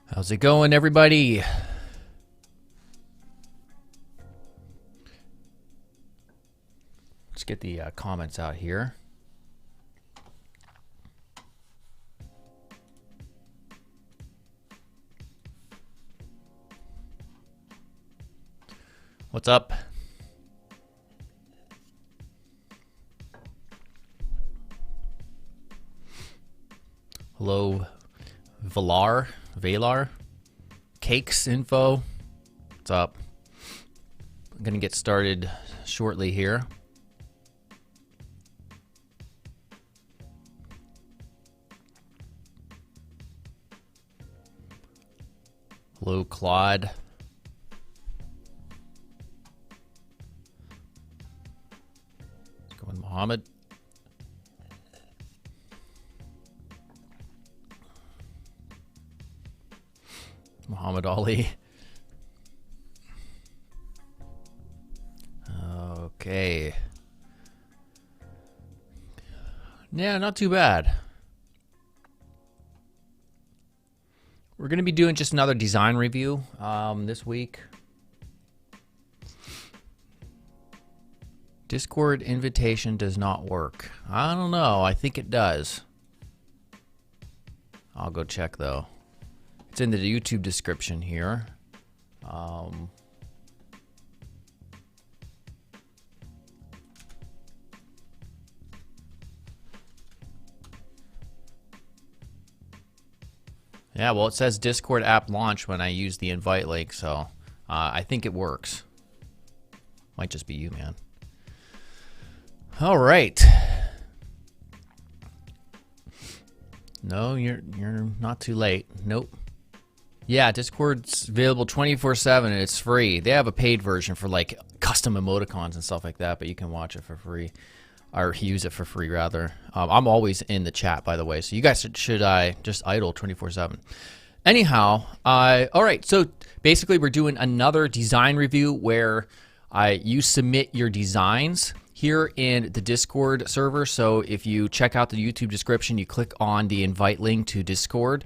How's it going, everybody? Let's get the comments out here. What's up? Hello, Valar, Cakes info. What's up? I'm gonna get started shortly here. Hello, Claude. Let's go with Mohammed. Muhammad Ali. Okay. Yeah, not too bad. We're going to be doing just another design review this week. Discord invitation does not work. I don't know. I think it does. I'll go check though. It's in the YouTube description here. Yeah, well, it says Discord app launch when I use the invite link, so I think it works. Might just be you, man. All right. No, you're not too late. Nope. Yeah, Discord's available 24/7 and it's free. They have a paid version for like custom emoticons and stuff like that, but you can watch it for free, or use it for free rather. I'm always in the chat, by the way, so you guys should just idle 24/7. Anyhow, all right. So basically, we're doing another design review where you submit your designs here in the Discord server. So if you check out the YouTube description, you click on the invite link to Discord,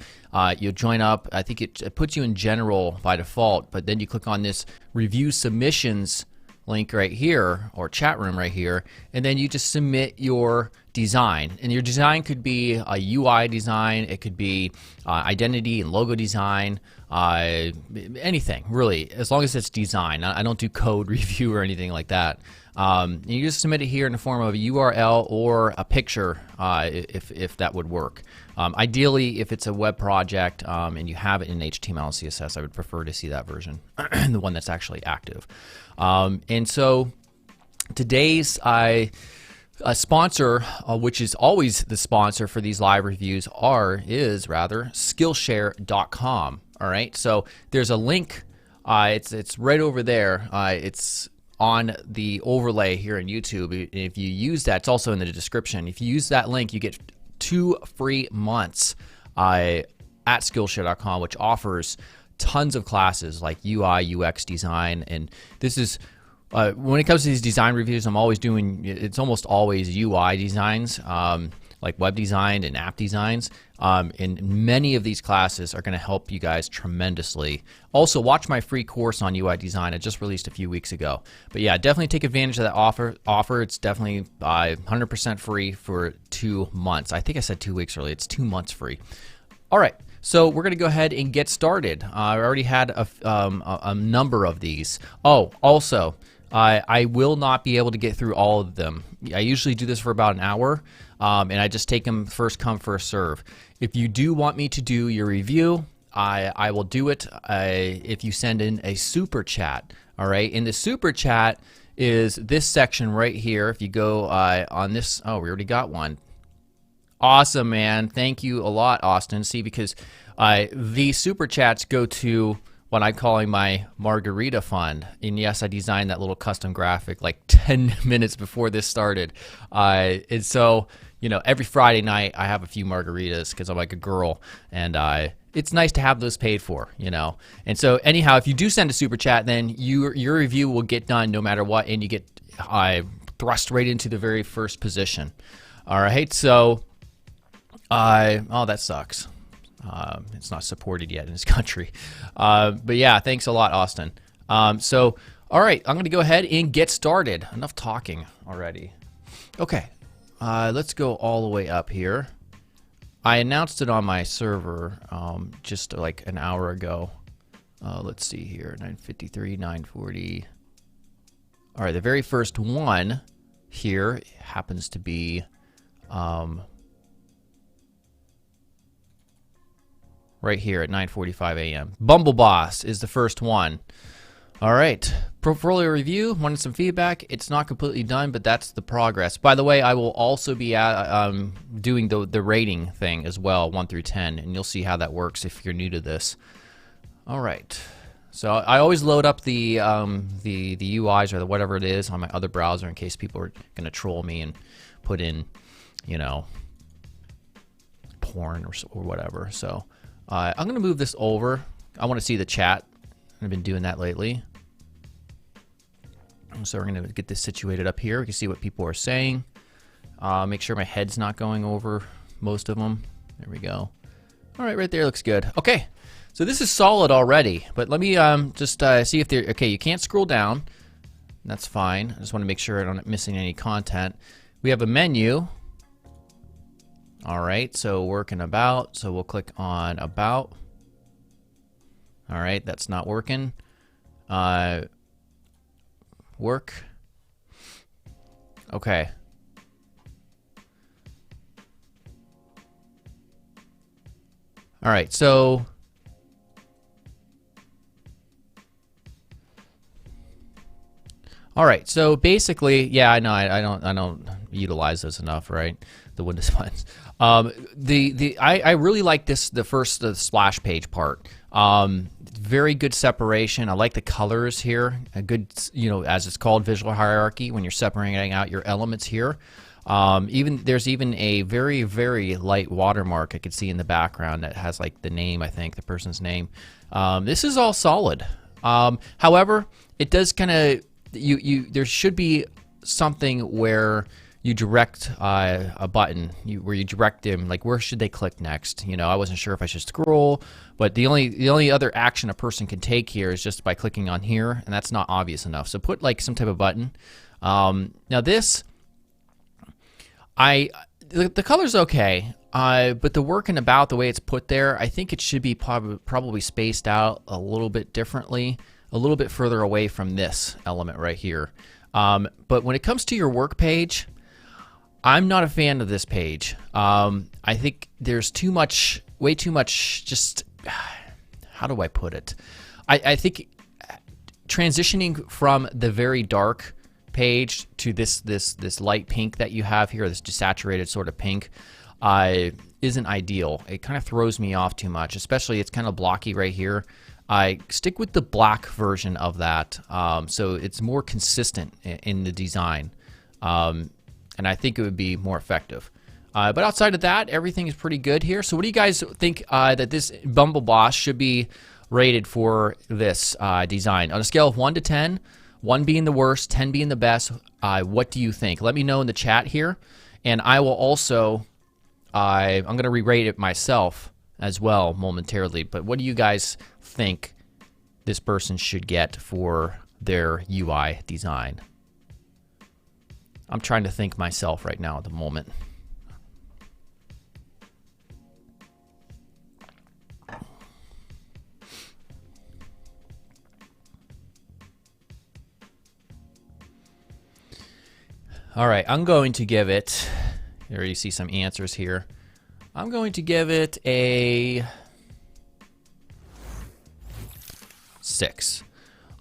you'll join up. I think it puts you in general by default, but then you click on this review submissions link right here, or chat room right here, and then you just submit your design. And your design could be a UI design, it could be identity and logo design, anything really, as long as it's design. I don't do code review or anything like that. You just submit it here in the form of a URL or a picture, if that would work. Ideally, if it's a web project and you have it in HTML and CSS, I would prefer to see that version, the one that's actually active. And so today's sponsor, which is always the sponsor for these live reviews, is Skillshare.com. All right, so there's a link. It's right over there. It's on the overlay here on YouTube. If you use that, it's also in the description. If you use that link, you get 2 free months at Skillshare.com, which offers tons of classes like UI, UX design, and this is when it comes to these design reviews, it's almost always UI designs, like web design and app designs. And many of these classes are going to help you guys tremendously. Also, watch my free course on UI design. I just released a few weeks ago. But yeah, definitely take advantage of that offer. It's definitely 100% free for 2 months. I think I said 2 weeks early. It's 2 months free. All right. So we're going to go ahead and get started. I already had a number of these. Oh, also, I will not be able to get through all of them. I usually do this for about an hour, and I just take them first come, first serve. If you do want me to do your review, I will do it if you send in a super chat. All right, in the super chat is this section right here. If you go on this, oh, we already got one. Awesome, man. Thank you a lot, Austin. See, because the super chats go to what I'm calling my margarita fund. And yes, I designed that little custom graphic like 10 minutes before this started. And so, you know, every Friday night I have a few margaritas because I'm like a girl. And it's nice to have those paid for, you know. And so anyhow, if you do send a super chat, then your review will get done no matter what. And you get thrust right into the very first position. All right, so... oh, that sucks. It's not supported yet in this country. But yeah, thanks a lot, Austin. So, all right, I'm going to go ahead and get started. Enough talking already. Okay, let's go all the way up here. I announced it on my server just like an hour ago. Let's see here, 953, 940. All right, the very first one here happens to be right here at 9:45 a.m. Bumble Boss is the first one. All right, portfolio review, wanted some feedback. It's not completely done, but that's the progress. By the way, I will also be doing the rating thing as well, 1 through 10, and you'll see how that works if you're new to this. All right, so I always load up the UIs or the whatever it is on my other browser in case people are going to troll me and put in, you know, porn or whatever. So I'm going to move this over. I want to see the chat. I've been doing that lately. So we're going to get this situated up here. We can see what people are saying. Make sure my head's not going over most of them. There we go. All right, right there looks good. Okay, so this is solid already. But let me just see if there. Okay, you can't scroll down. That's fine. I just want to make sure I'm not missing any content. We have a menu. All right, so working about. So we'll click on about. All right, that's not working. Work. Okay. All right, so basically, yeah, I know I don't utilize this enough, right? The Windows buttons. I really like the first splash page part. Very good separation. I like the colors here. A good, you know, as it's called, visual hierarchy when you're separating out your elements here. There's even a very, very light watermark I could see in the background that has like the name, I think, the person's name. This is all solid. However, it does kind of, there should be something where you direct a button where you direct them, like where should they click next. You know, I wasn't sure if I should scroll, but the only other action a person can take here is just by clicking on here, and that's not obvious enough. So put like some type of button. Now this, the color's okay, but the working about the way it's put there, I think it should be probably spaced out a little bit differently, a little bit further away from this element right here. But when it comes to your work page, I'm not a fan of this page. I think there's way too much, just, how do I put it? I think transitioning from the very dark page to this light pink that you have here, this desaturated sort of pink, isn't ideal. It kind of throws me off too much, especially it's kind of blocky right here. I stick with the black version of that, so it's more consistent in the design. And I think it would be more effective. But outside of that, everything is pretty good here. So what do you guys think that this Bumble Boss should be rated for this design? On a scale of 1 to 10, 1 being the worst, 10 being the best, what do you think? Let me know in the chat here. And I will also, I'm going to re-rate it myself as well momentarily. But what do you guys think this person should get for their UI design? I'm trying to think myself right now at the moment. All right, I'm going to give it, here you see some answers here. I'm going to give it a 6.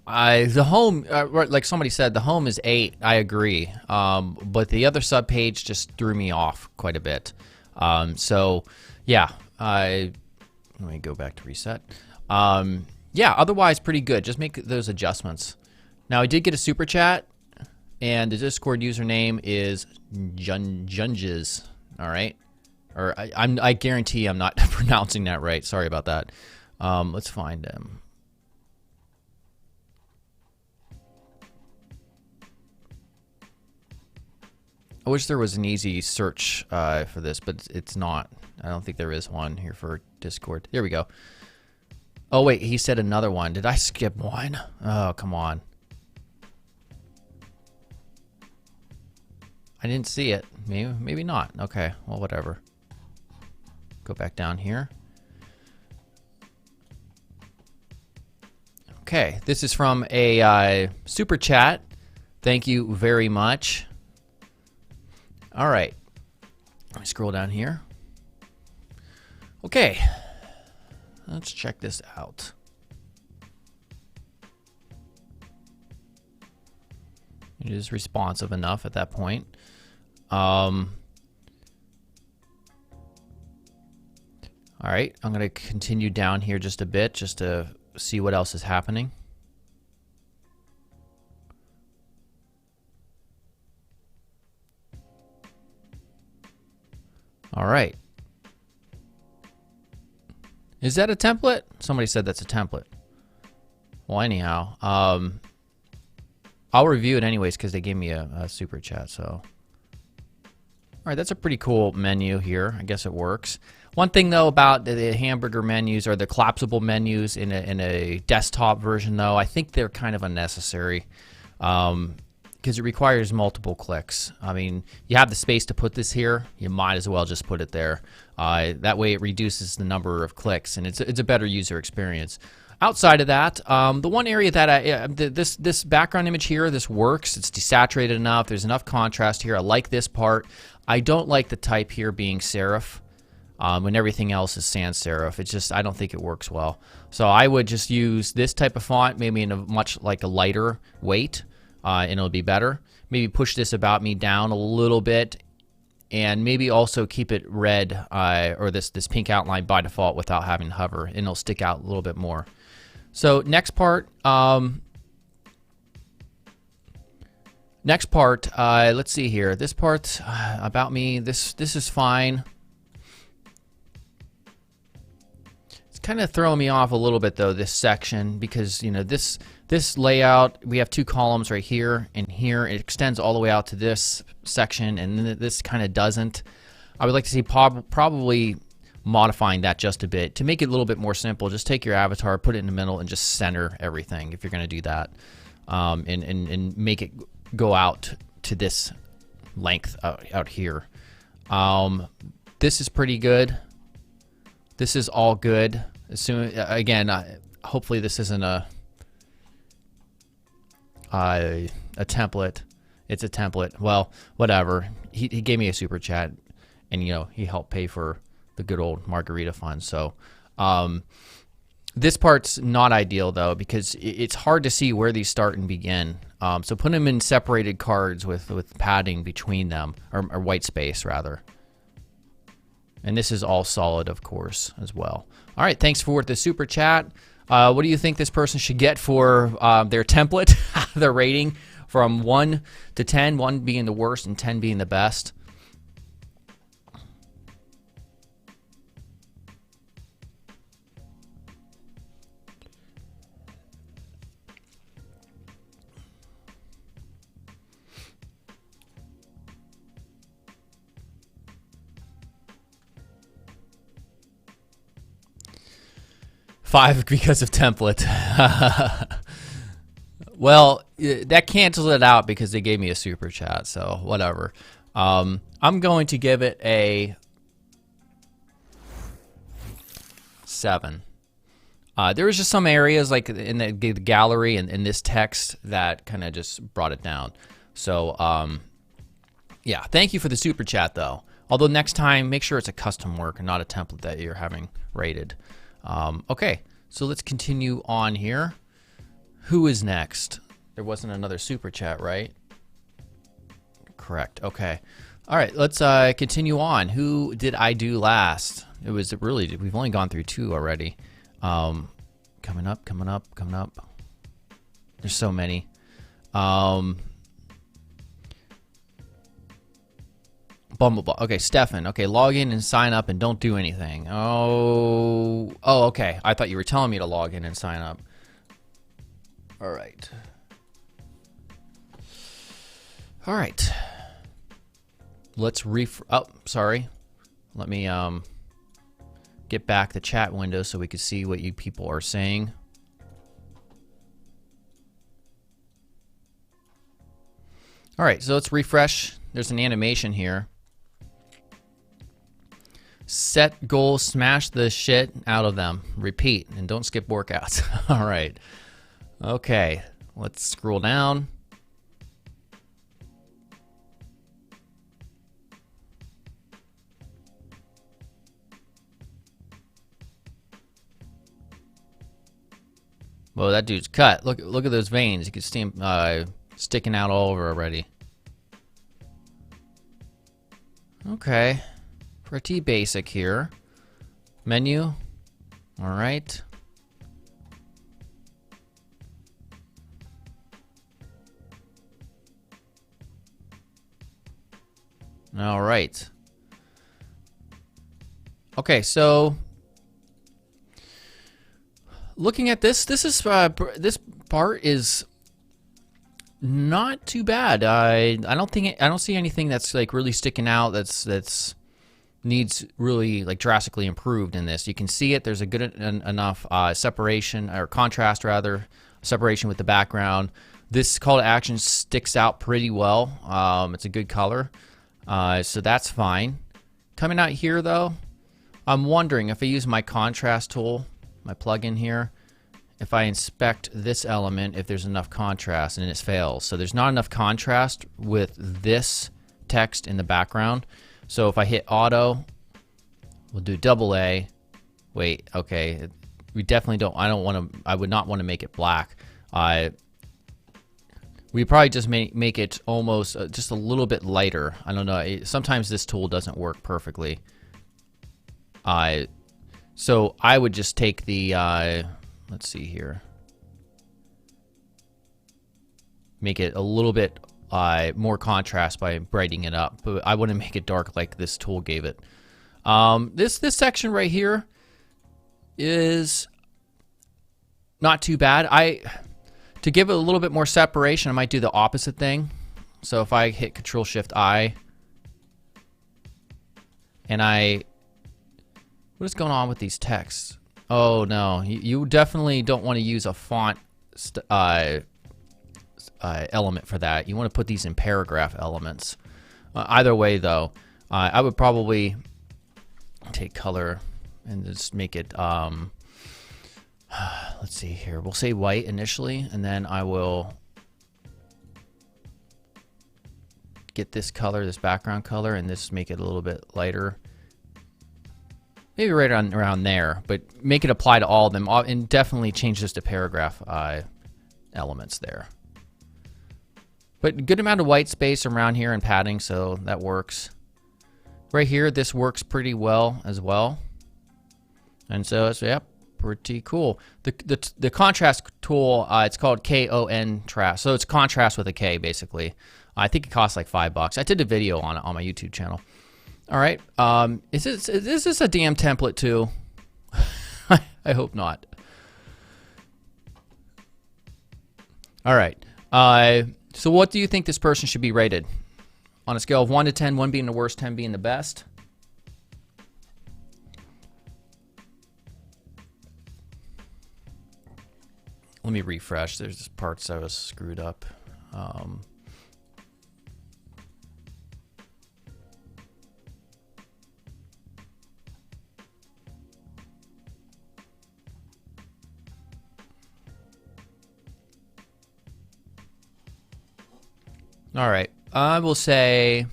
The home, like somebody said, the home is 8. I agree. But the other subpage just threw me off quite a bit. So, yeah. Let me go back to reset. Yeah, otherwise pretty good. Just make those adjustments. Now, I did get a super chat, and the Discord username is Junges. All right. Or I guarantee I'm not pronouncing that right. Sorry about that. Let's find him. I wish there was an easy search for this, but it's not. I don't think there is one here for Discord. Here we go. Oh, wait, he said another one. Did I skip one? Oh, come on. I didn't see it. Maybe not. Okay, well, whatever. Go back down here. Okay, this is from a super chat. Thank you very much. All right. Let me scroll down here. Okay. Let's check this out. It is responsive enough at that point. All right, I'm going to continue down here just a bit just to see what else is happening. All right. Is that a template? Somebody said that's a template. Well, anyhow, I'll review it anyways because they gave me a super chat. So, all right, that's a pretty cool menu here. I guess it works. One thing though about the hamburger menus or the collapsible menus in a desktop version though, I think they're kind of unnecessary. Because it requires multiple clicks. I mean, you have the space to put this here. You might as well just put it there. That way it reduces the number of clicks, and it's a better user experience. Outside of that, the one area that this background image here, this works. It's desaturated enough. There's enough contrast here. I like this part. I don't like the type here being serif when everything else is sans serif. It's just, I don't think it works well. So I would just use this type of font, maybe in a much like a lighter weight. And it'll be better. Maybe push this about me down a little bit, and maybe also keep it red or this pink outline by default without having to hover, and it'll stick out a little bit more. So next part, let's see here. This part about me, this is fine. It's kind of throwing me off a little bit though, this section, because you know this layout, we have two columns right here and here. It extends all the way out to this section, and then this kind of doesn't. I would like to see probably modifying that just a bit to make it a little bit more simple. Just take your avatar, put it in the middle, and just center everything if you're going to do that, and make it go out to this length out here. This is pretty good. This is all good. Again, hopefully this isn't a template. It's a template. Well, whatever. He gave me a super chat, and you know he helped pay for the good old margarita fund. So this part's not ideal though, because it's hard to see where these start and begin. So put them in separated cards with padding between them, or white space rather. And this is all solid, of course, as well. All right, thanks for the super chat. What do you think this person should get for their template, their rating from 1 to 10, 1 being the worst and 10 being the best? Five because of template. Well, that cancels it out because they gave me a super chat, so whatever. I'm going to give it a 7. There was just some areas like in the gallery and in this text that kind of just brought it down. So yeah, thank you for the super chat though. Although next time, make sure it's a custom work and not a template that you're having rated. Okay, so let's continue on here. Who is next? There wasn't another super chat, right? Correct. Okay. All right, let's continue on. Who did I do last? It was really, we've only gone through 2 already. Coming up. There's so many. Bumble. Okay, Stefan. Okay, log in and sign up and don't do anything. Oh, okay. I thought you were telling me to log in and sign up. All right. let's oh, sorry. Let me get back the chat window so we can see what you people are saying. All right, so let's refresh. There's an animation here. Set goals, smash the shit out of them. Repeat, and don't skip workouts. All right. Okay, let's scroll down. Whoa, that dude's cut. Look at those veins. You can see him sticking out all over already. Okay. Pretty basic here. Menu. All right. All right. Okay, so looking at this is this part is not too bad. I don't see anything that's like really sticking out that's needs really like drastically improved in this. You can see it. There's a good enough separation or contrast rather, separation with the background. This call to action sticks out pretty well. It's a good color, so that's fine. Coming out here though, I'm wondering if I use my contrast tool, my plugin here, if I inspect this element, if there's enough contrast, and it fails. So there's not enough contrast with this text in the background. So if I hit auto, we'll do double A. Wait, okay. We definitely don't, I would not want to make it black. We probably just make it almost just a little bit lighter. I don't know. Sometimes this tool doesn't work perfectly. So I would just take the, let's see here. Make it a little bit more contrast by brightening it up, but I wouldn't make it dark like this tool gave it. This section right here is not too bad. To give it a little bit more separation, I might do the opposite thing. So if I hit Control-Shift-I, and what is going on with these texts? Oh no, you definitely don't want to use a font element for that. You want to put these in paragraph elements. Either way though, I would probably take color and just make it, let's see here. We'll say white initially, and then I will get this color, this background color, and this make it a little bit lighter. Maybe right around there, but make it apply to all of them, and definitely change this to paragraph elements there. But good amount of white space around here and padding, so that works. Right here, this works pretty well as well. And so it's, yep, pretty cool. The contrast tool, it's called Contrast, so it's contrast with a K basically. I think it costs like $5. I did a video on it on my YouTube channel. All right, is this a damn template too? I hope not. All right, so what do you think this person should be rated? On a scale of 1 to 10, 1 being the worst, 10 being the best? Let me refresh. There's parts that was screwed up. All right, I will say,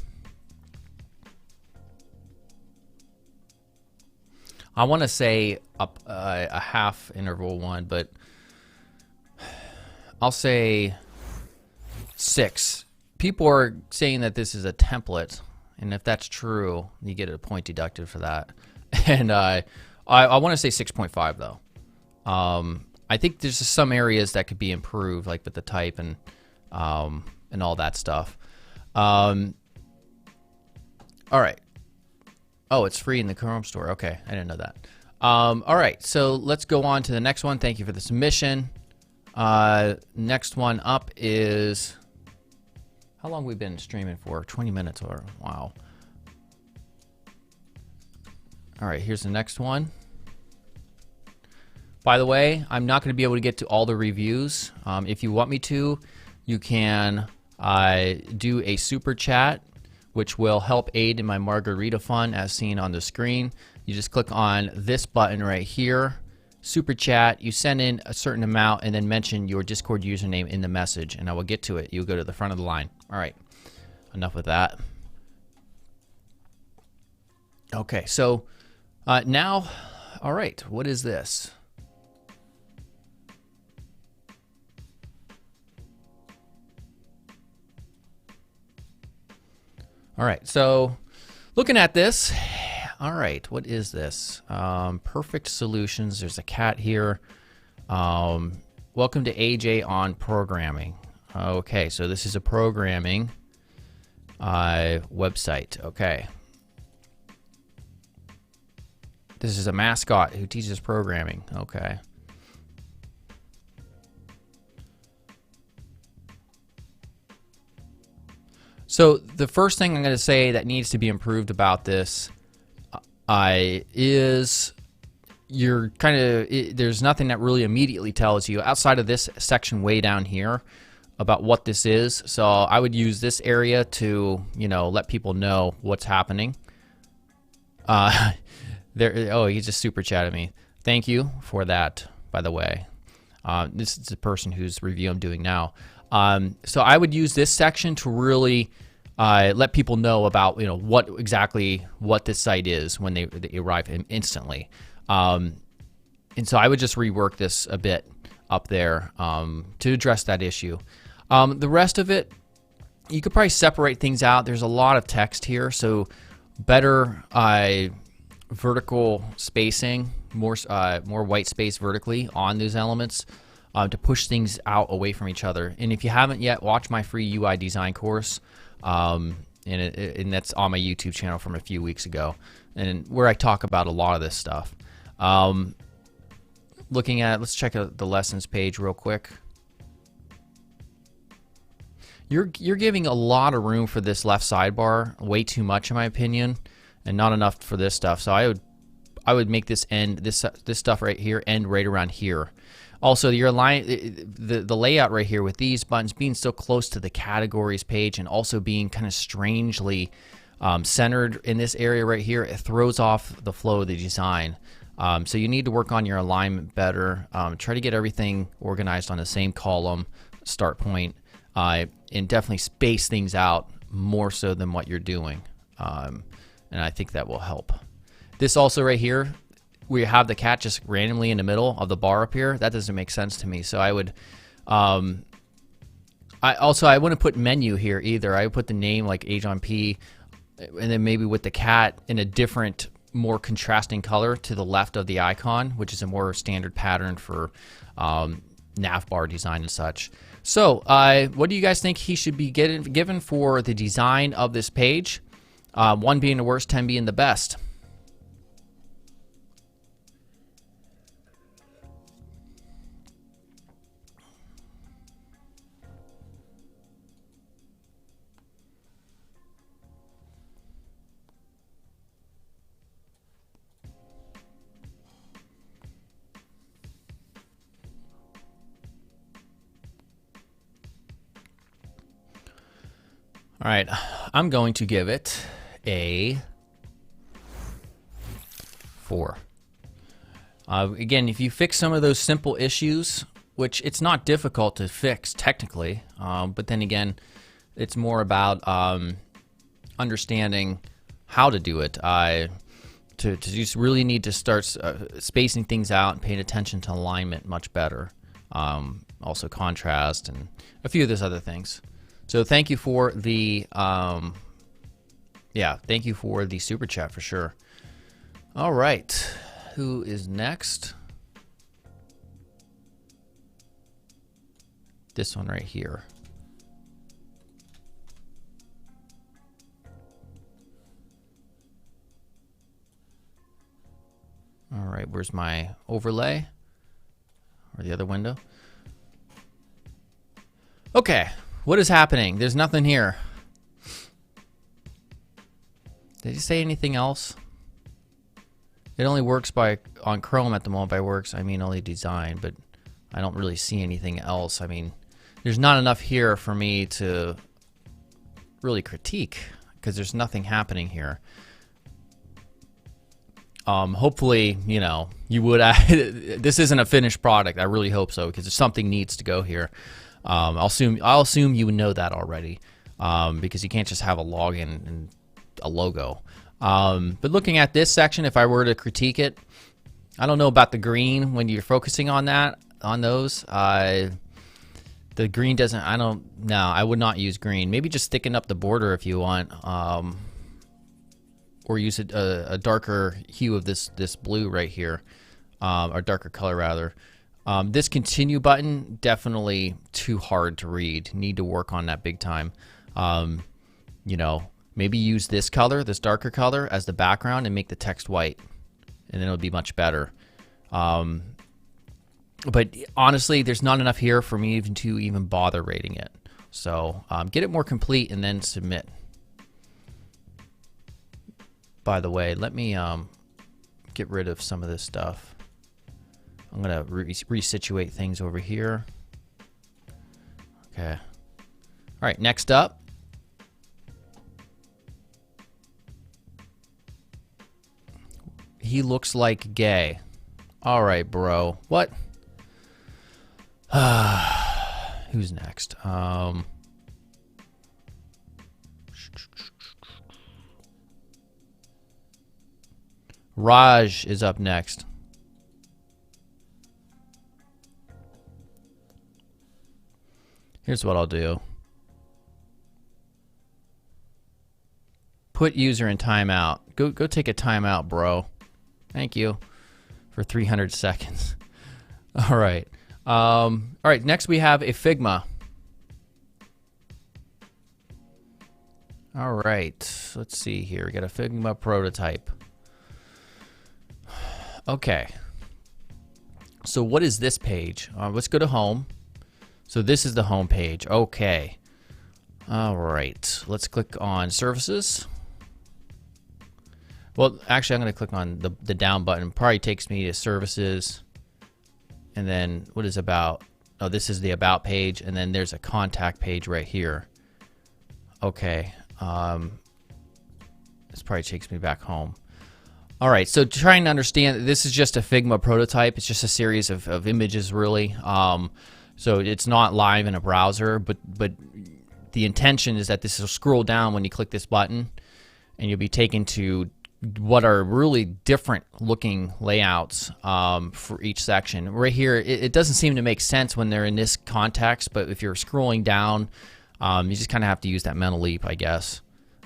I want to say a half interval one, but I'll say 6. People are saying that this is a template, and if that's true, you get a point deducted for that. And I want to say 6.5 though. I think there's just some areas that could be improved, like with the type and all that stuff. All right. Oh, it's free in the Chrome store. Okay, I didn't know that. All right, so let's go on to the next one. Thank you for the submission. Next one up is, how long have we been streaming for? 20 minutes or, wow. All right, here's the next one. By the way, I'm not going to be able to get to all the reviews. If you want me to, you can do a super chat, which will help aid in my margarita fund as seen on the screen. You just click on this button right here, super chat. You send in a certain amount and then mention your Discord username in the message, and I will get to it. You'll go to the front of the line. All right, enough with that. Okay, so now, all right, what is this? All right, so looking at this, all right, what is this? Perfect Solutions. There's a cat here. Welcome to AJ on programming. Okay, so this is a programming website. Okay. This is a mascot who teaches programming. Okay. So the first thing I'm going to say that needs to be improved about this is you're kind of, there's nothing that really immediately tells you outside of this section way down here about what this is. So I would use this area to, you know, let people know what's happening. Oh, he just super chatted me. Thank you for that, by the way. This is the person whose review I'm doing now. So I would use this section to really let people know about, you know, what this site is when they arrive instantly. And so I would just rework this a bit up there to address that issue. The rest of it, you could probably separate things out. There's a lot of text here, so better vertical spacing, more white space vertically on those elements to push things out away from each other. And if you haven't yet, watch my free UI design course, and that's on my YouTube channel from a few weeks ago, and where I talk about a lot of this stuff. Looking at, let's check out the lessons page real quick. You're giving a lot of room for this left sidebar, way too much in my opinion, and not enough for this stuff. So I would make this end, this stuff right here, end right around here. Also, your the layout right here with these buttons being so close to the categories page and also being kind of strangely centered in this area right here, it throws off the flow of the design. So you need to work on your alignment better. Try to get everything organized on the same column, start point, and definitely space things out more so than what you're doing. And I think that will help. This also right here, we have the cat just randomly in the middle of the bar up here. That doesn't make sense to me. So I would, I wouldn't put menu here either. I would put the name like Age on P, and then maybe with the cat in a different, more contrasting color to the left of the icon, which is a more standard pattern for nav bar design and such. So what do you guys think he should be given for the design of this page? 1 being the worst, 10 being the best. All right, I'm going to give it a 4. Again, if you fix some of those simple issues, which it's not difficult to fix technically, but then again, it's more about understanding how to do it. To just really need to start spacing things out and paying attention to alignment much better. Also contrast and a few of those other things. So thank you for the thank you for the super chat for sure. All right, who is next? This one right here. All right, where's my overlay? Or the other window? Okay. What is happening? There's nothing here. Did he say anything else? It only works on Chrome at the moment. By works, I mean only design, but I don't really see anything else. I mean, there's not enough here for me to really critique because there's nothing happening here. Hopefully, you know, you would. This isn't a finished product. I really hope so because something needs to go here. I'll assume you know that already because you can't just have a login and a logo. But looking at this section, if I were to critique it, I don't know about the green when you're focusing on those. The green doesn't. I would not use green. Maybe just thicken up the border if you want. Or use a darker hue of this blue right here, or darker color rather. This continue button, definitely too hard to read. Need to work on that big time. You know, maybe use this color, this darker color, as the background and make the text white, and then it'll be much better. But honestly, there's not enough here for me even to bother rating it. So get it more complete and then submit. By the way, let me get rid of some of this stuff. I'm going to resituate things over here. Okay. All right, next up. He looks like gay. All right, bro. What? Who's next? Raj is up next. Here's what I'll do. Put user in timeout. Go take a timeout, bro. Thank you for 300 seconds. All right. All right, next we have a Figma. All right, let's see here. We got a Figma prototype. Okay. So what is this page? Let's go to home. So this is the home page. Okay. All right. Let's click on services. Well, actually, I'm going to click on the down button. Probably takes me to services. And then what is about? Oh, this is the about page. And then there's a contact page right here. Okay. This probably takes me back home. All right, so trying to understand, this is just a Figma prototype. It's just a series of images, really. So it's not live in a browser, but the intention is that this will scroll down when you click this button, and you'll be taken to what are really different looking layouts for each section. Right here, it doesn't seem to make sense when they're in this context, but if you're scrolling down, you just kind of have to use that mental leap, I guess,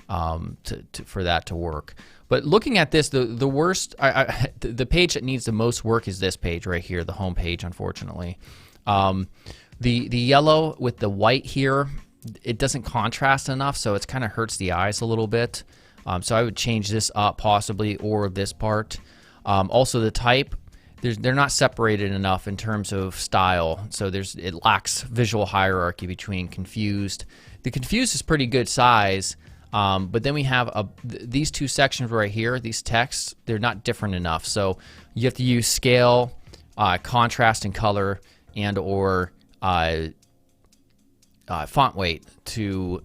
for that to work. But looking at this, the worst, the page that needs the most work is this page right here, the home page, unfortunately. The yellow with the white here, it doesn't contrast enough, so it kind of hurts the eyes a little bit. So I would change this up possibly, or this part. Also the type, they're not separated enough in terms of style, so it lacks visual hierarchy between confused. The confused is pretty good size. But then we have these two sections right here, these texts, they're not different enough. So you have to use scale, contrast and color, and or font weight to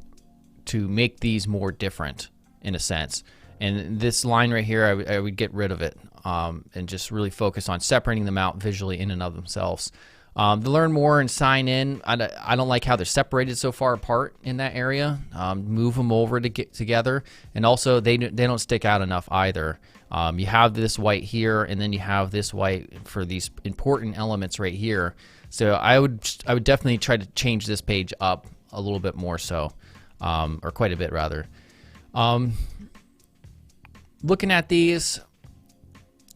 make these more different in a sense. And this line right here, I would get rid of it and just really focus on separating them out visually in and of themselves. To learn more and sign in, I don't like how they're separated so far apart in that area. Move them over to get together, and also they don't stick out enough either. You have this white here, and then you have this white for these important elements right here. So I would definitely try to change this page up a little bit more so, or quite a bit rather. Looking at these,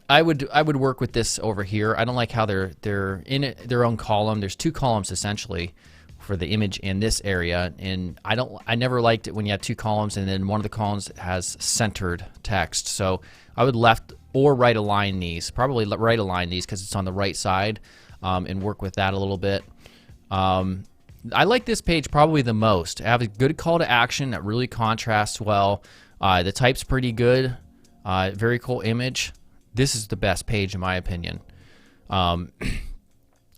I would work with this over here. I don't like how they're in their own column. There's two columns essentially for the image in this area, and I never liked it when you have two columns and then one of the columns has centered text. So I would left or right align these. Probably right align these because it's on the right side, and work with that a little bit. I like this page probably the most. I have a good call to action that really contrasts well. The type's pretty good. Very cool image. This is the best page in my opinion.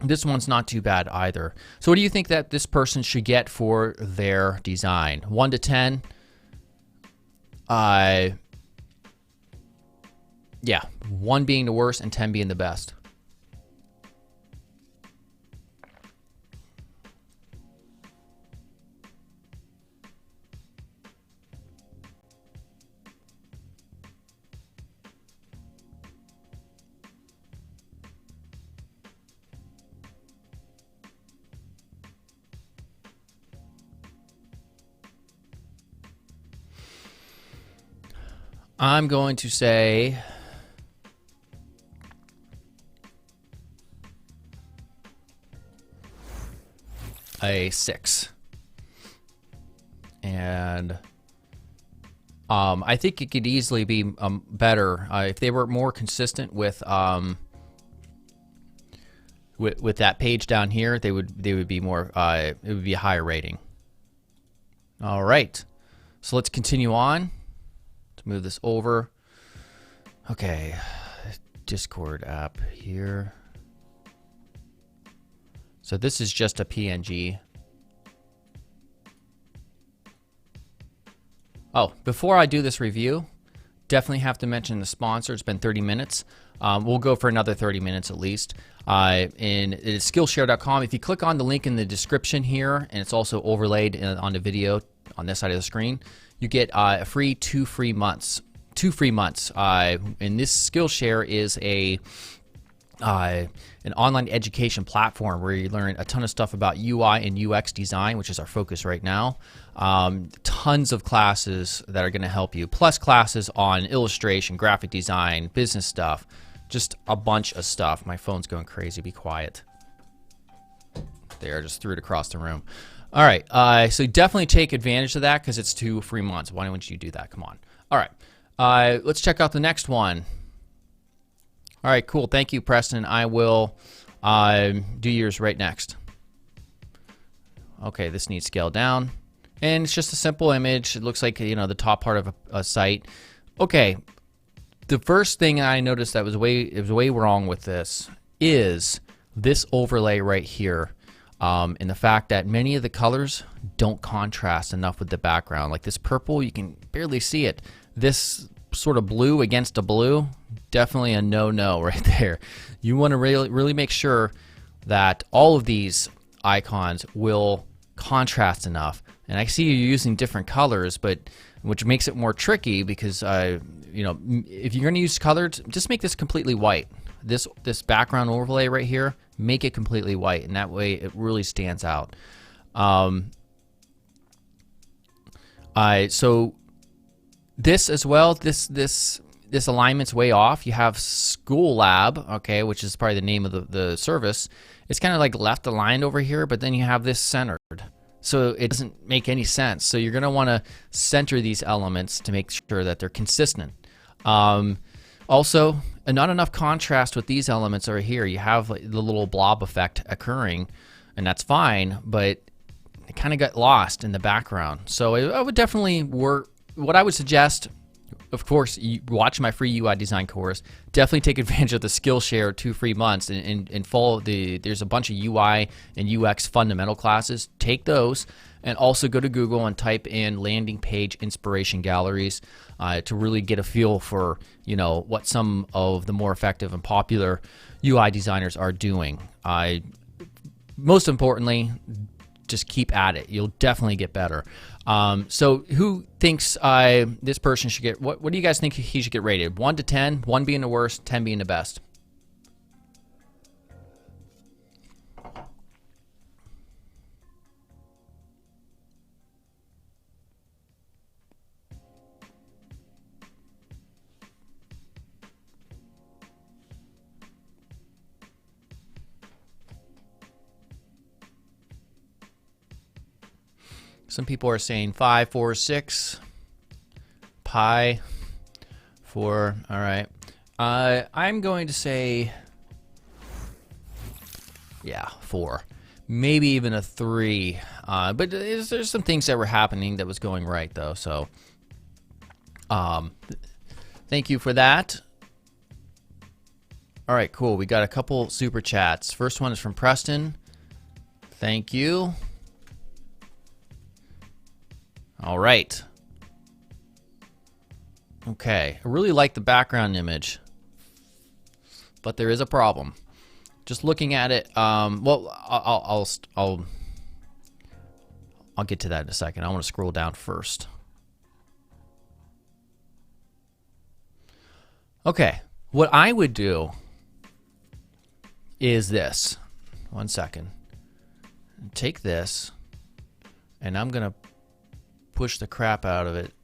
This one's not too bad either. So what do you think that this person should get for their design? 1 to 10? Yeah, 1 being the worst and 10 being the best. I'm going to say a 6. And I think it could easily be better if they were more consistent with that page down here. They would be more. It would be a higher rating. All right, so let's continue on. Let's move this over. Okay, Discord app here. So this is just a PNG. Oh, before I do this review, definitely have to mention the sponsor. It's been 30 minutes. We'll go for another 30 minutes at least. And it is Skillshare.com. If you click on the link in the description here, and it's also overlaid on the video on this side of the screen, you get a free 2 free months. 2 free months. And this Skillshare is an online education platform where you learn a ton of stuff about UI and UX design, which is our focus right now. Tons of classes that are going to help you, plus classes on illustration, graphic design, business stuff, just a bunch of stuff. My phone's going crazy. Be quiet. There, just threw it across the room. All right, so definitely take advantage of that because it's 2 free months. Why don't you do that? Come on. All right, let's check out the next one. All right, cool. Thank you, Preston. I will do yours right next. Okay, this needs scaled down. And it's just a simple image. It looks like, the top part of a site. Okay, the first thing I noticed that was way wrong with this is this overlay right here. And the fact that many of the colors don't contrast enough with the background. Like this purple, you can barely see it. This sort of blue against a blue, definitely a no-no right there. You want to really make sure that all of these icons will contrast enough. And I see you're using different colors, but which makes it more tricky because if you're going to use colors, just make this completely white. This background overlay right here, make it completely white, and that way it really stands out. So this as well, this alignment's way off. You have School Lab, okay, which is probably the name of the service. It's kind of like left aligned over here, but then you have this centered. So it doesn't make any sense. So you're going to want to center these elements to make sure that they're consistent. Also, not enough contrast with these elements over here. You have the little blob effect occurring, and that's fine, but it kind of got lost in the background. So I would definitely work. What I would suggest, of course, you watch my free UI design course. Definitely take advantage of the Skillshare 2 free months and follow there's a bunch of UI and UX fundamental classes. Take those and also go to Google and type in landing page inspiration galleries to really get a feel for what some of the more effective and popular UI designers are doing. Most importantly, just keep at it. You'll definitely get better. So who thinks this person should get, what do you guys think he should get rated? 1 to 10, 1 being the worst, 10 being the best? Some people are saying 5, 4, 6. Pi, 4. All right. I'm going to say, 4. Maybe even a 3. But there's some things that were happening that was going right, though. So thank you for that. All right, cool. We got a couple super chats. First one is from Preston. Thank you. All right. Okay, I really like the background image, but there is a problem. Just looking at it, well, I'll get to that in a second. I want to scroll down first. Okay, what I would do is this. One second. Take this, and I'm gonna push the crap out of it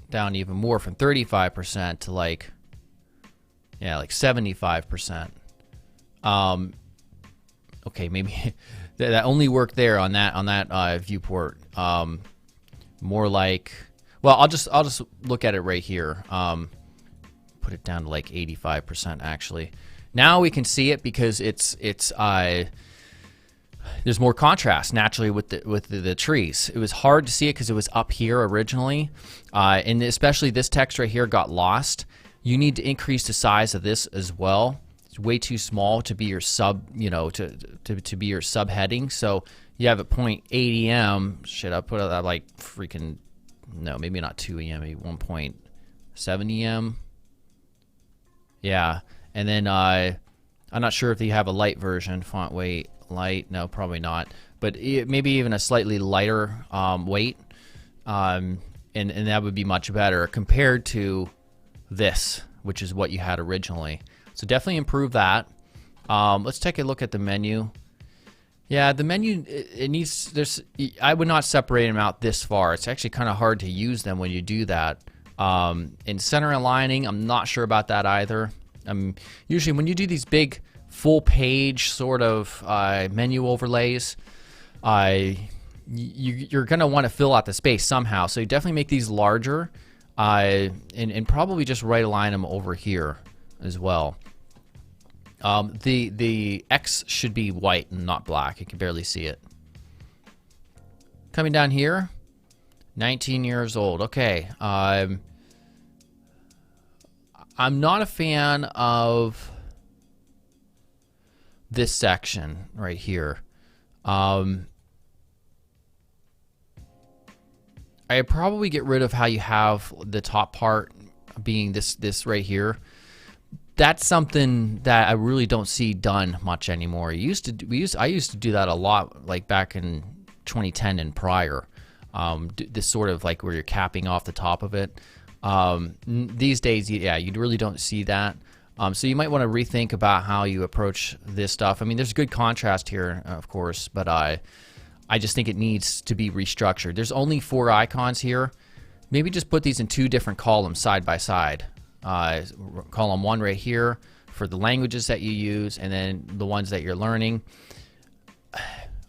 down even more from 35% to like 75%. Okay, maybe that only worked there on that viewport. More like, well, I'll just look at it right here. Put it down to like 85% actually. Now we can see it because there's more contrast naturally with the trees. It was hard to see it because it was up here originally, and especially this text right here got lost. You need to increase the size of this as well. It's way too small to be your sub, to be your subheading. So you have a 0.8 em. Shit, I put it like freaking, no, maybe not 2 em, maybe 1.7 em. Yeah, and then I'm not sure if you have a light version, font weight. Light, no, probably not, but maybe even a slightly lighter weight, and that would be much better compared to this, which is what you had originally. So definitely improve that. Let's take a look at the menu. Yeah, the menu, it needs, I would not separate them out this far. It's actually kind of hard to use them when you do that. In center aligning, I'm not sure about that either. Usually when you do these big full page sort of menu overlays, you're going to want to fill out the space somehow. So you definitely make these larger, and probably just right align them over here as well. The X should be white and not black. You can barely see it. Coming down here, 19 years old. Okay. I'm not a fan of this section right here. I'd probably get rid of how you have the top part being this right here. That's something that I really don't see done much anymore. I used to do that a lot, like back in 2010 and prior. This sort of like where you're capping off the top of it. These days, yeah, you really don't see that. So you might want to rethink about how you approach this stuff. I mean, there's good contrast here, of course, but I just think it needs to be restructured. There's only 4 icons here. Maybe just put these in 2 different columns side by side. Column 1 right here for the languages that you use, and then the ones that you're learning.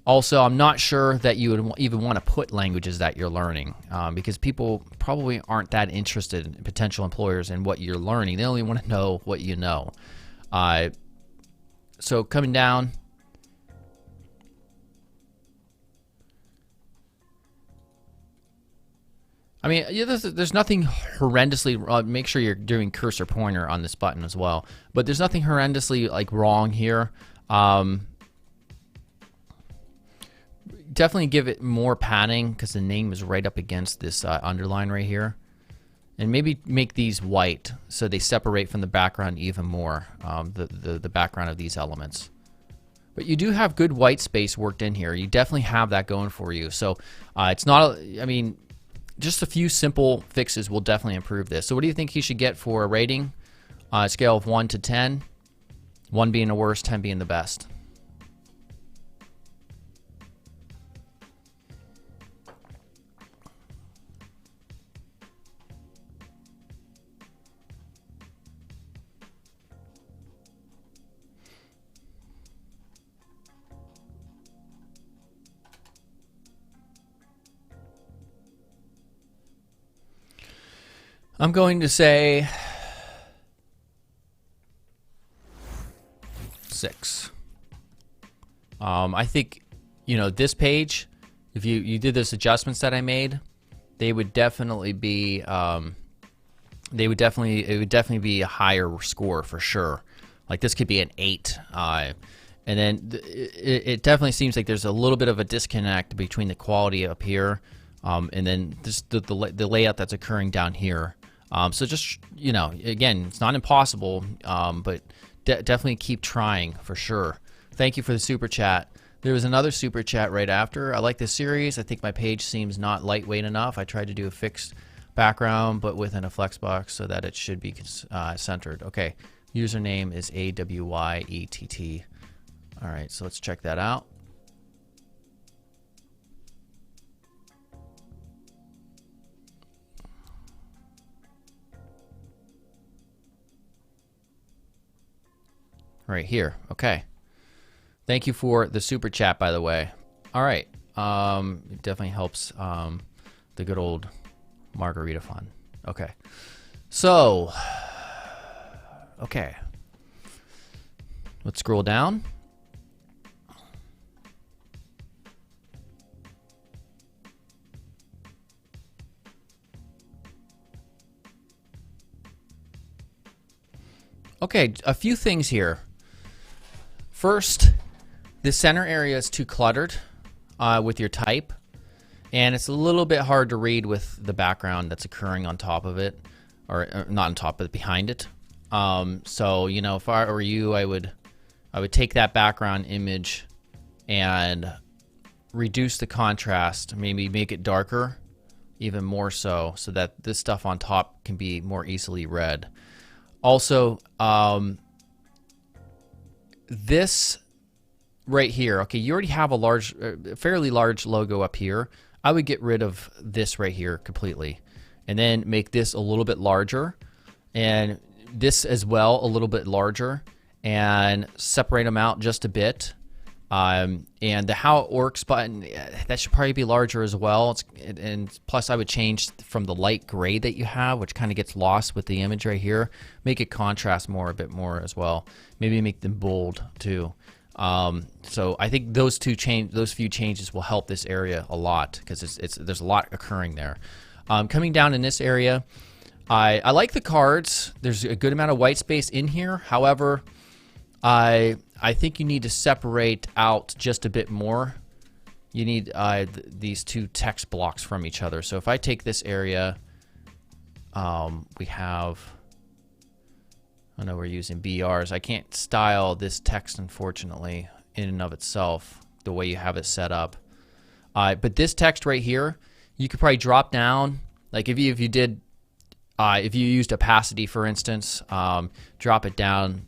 Also, I'm not sure that you would even want to put languages that you're learning, because people probably aren't that interested, potential employers, in what you're learning. They only want to know what you know. So coming down, I mean, yeah, there's nothing horrendously, make sure you're doing cursor pointer on this button as well, but there's nothing horrendously like wrong here. Definitely give it more padding because the name is right up against this underline right here. And maybe make these white so they separate from the background even more, the background of these elements. But you do have good white space worked in here. You definitely have that going for you. So it's not, I mean, just a few simple fixes will definitely improve this. So what do you think he should get for a rating? Scale of 1 to 10, 1 being the worst, 10 being the best. I'm going to say 6. I think, this page, if you did those adjustments that I made, they would definitely be, it would definitely be a higher score for sure. Like this could be an 8. And then it definitely seems like there's a little bit of a disconnect between the quality up here and then just the layout that's occurring down here. So just, you know, again, it's not impossible, but definitely keep trying for sure. Thank you for the super chat. There was another super chat right after. I like this series. I think my page seems not lightweight enough. I tried to do a fixed background, but within a Flexbox so that it should be centered. Okay, username is AWYETT. All right, so let's check that out. Right here. Okay. Thank you for the super chat, by the way. All right. It definitely helps the good old margarita fun. Okay. So, okay. Let's scroll down. Okay, a few things here. First, the center area is too cluttered with your type, and it's a little bit hard to read with the background that's occurring on top of it, or not on top, but behind it. So, you know, if I were you, I would take that background image and reduce the contrast, maybe make it darker, even more so that this stuff on top can be more easily read. Also, this right here, okay, you already have a fairly large logo up here. I would get rid of this right here completely, and then make this a little bit larger, and this as well a little bit larger, and separate them out just a bit. And the how it works button, that should probably be larger as well. And plus I would change from the light gray that you have, which kind of gets lost with the image right here, make it contrast a bit more as well. Maybe make them bold too. So I think those few changes will help this area a lot, because there's a lot occurring there. Coming down in this area, I like the cards. There's a good amount of white space in here. However, I think you need to separate out just a bit more. You need these two text blocks from each other. So if I take this area, we have, I know we're using BRs. I can't style this text, unfortunately, in and of itself, the way you have it set up. But this text right here, you could probably drop down. Like if you used opacity, for instance, drop it down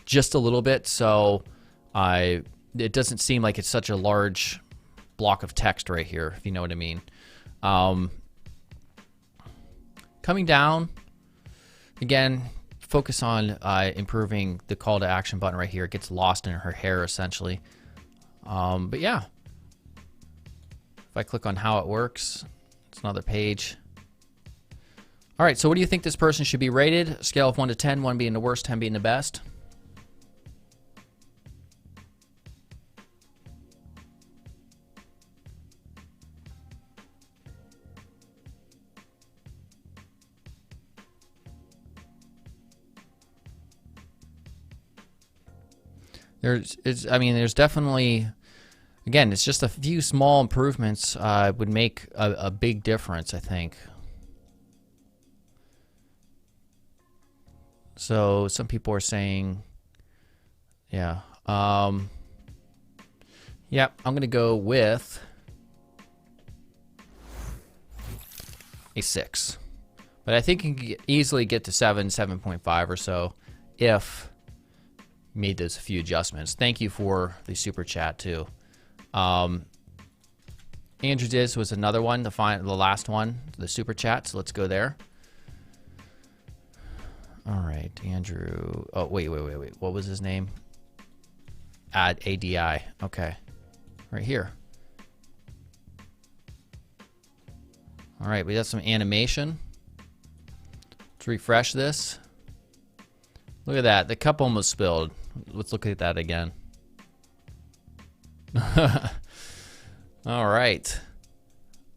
just a little bit, so it doesn't seem like it's such a large block of text right here, if you know what I mean. Coming down, again, focus on improving the call to action button right here. It gets lost in her hair, essentially. But yeah, if I click on how it works, it's another page. All right, so what do you think this person should be rated? Scale of 1 to 10, 1 being the worst, 10 being the best. There's definitely, again, it's just a few small improvements would make a big difference, I think. So some people are saying, yeah, yeah, I'm gonna go with a 6, but I think you can easily get to 7.5 or so if made those few adjustments. Thank you for the super chat too. Andrew Diz was another one, the last one, the super chat. So let's go there. All right, Andrew. Oh, wait. What was his name? Add ADI. Okay, right here. All right, we got some animation. Let's refresh this. Look at that. The cup almost spilled. Let's look at that again. All right.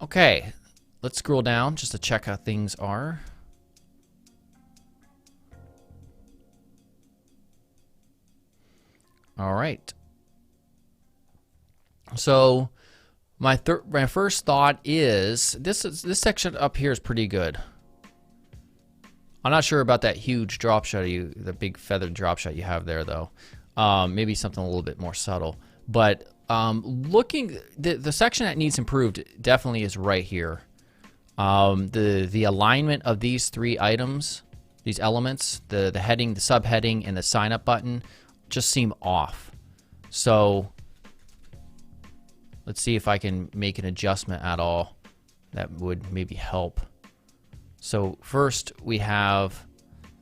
Okay. Let's scroll down just to check how things are. All right. So my first thought is this section up here is pretty good. I'm not sure about that huge drop shot the big feathered drop shot you have there though. Maybe something a little bit more subtle. But looking, the section that needs improved definitely is right here. The alignment of these three items, these elements, the heading, the subheading, and the sign up button just seem off. So let's see if I can make an adjustment at all that would maybe help. So first we have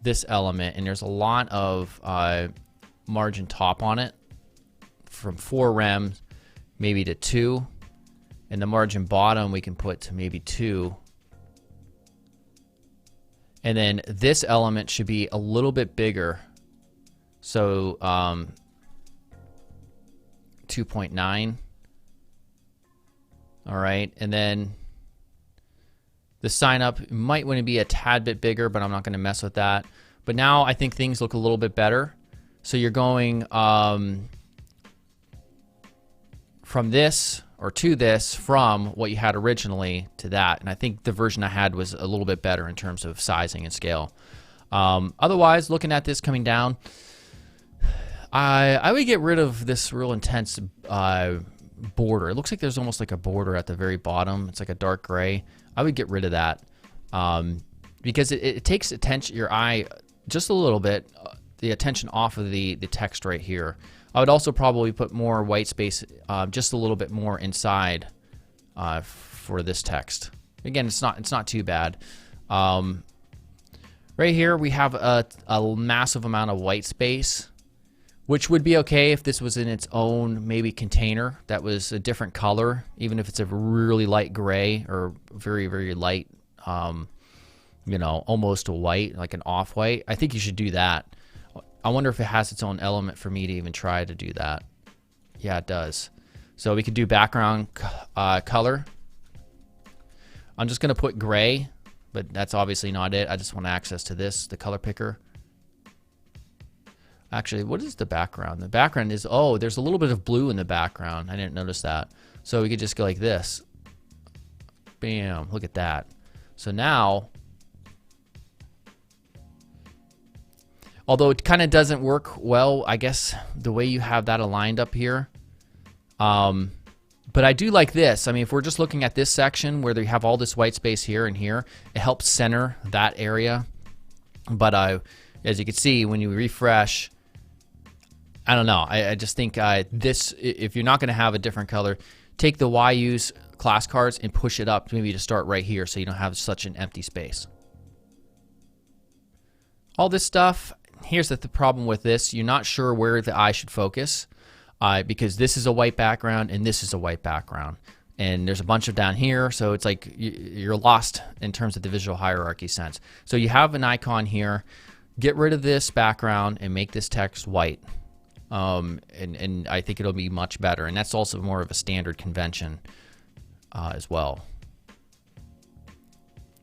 this element, and there's a lot of margin top on it, from 4 rem maybe to 2, and the margin bottom we can put to maybe 2. And then this element should be a little bit bigger, so 2.9. All right, and then the sign up might want to be a tad bit bigger, but I'm not going to mess with that. But now I think things look a little bit better. So you're going from this or to this, from what you had originally to that. And I think the version I had was a little bit better in terms of sizing and scale. Otherwise, looking at this coming down, I would get rid of this real intense border. It looks like there's almost like a border at the very bottom. It's like a dark gray. I would get rid of that because it takes your eye just a little bit, the attention off of the text right here. I would also probably put more white space, just a little bit more inside for this text. Again, it's not too bad. Right here we have a massive amount of white space, which would be okay if this was in its own maybe container that was a different color, even if it's a really light gray or very, very light, you know, almost a white, like an off-white. I think you should do that. I wonder if it has its own element for me to even try to do that. Yeah, it does. So we could do background color. I'm just going to put gray, but that's obviously not it. I just want access to this, the color picker. Actually, what is the background? The background is, oh, there's a little bit of blue in the background. I didn't notice that. So we could just go like this. Bam, look at that. So now, although it kind of doesn't work well, I guess, the way you have that aligned up here. But I do like this. I mean, if we're just looking at this section where they have all this white space here and here, it helps center that area. But as you can see, when you refresh, I don't know. I just think this, if you're not going to have a different color, take the YU's class cards and push it up maybe to start right here so you don't have such an empty space. All this stuff, here's the problem with this. You're not sure where the eye should focus because this is a white background and this is a white background. And there's a bunch of down here, so it's like you're lost in terms of the visual hierarchy sense. So you have an icon here. Get rid of this background and make this text white. And I think it'll be much better. And that's also more of a standard convention as well.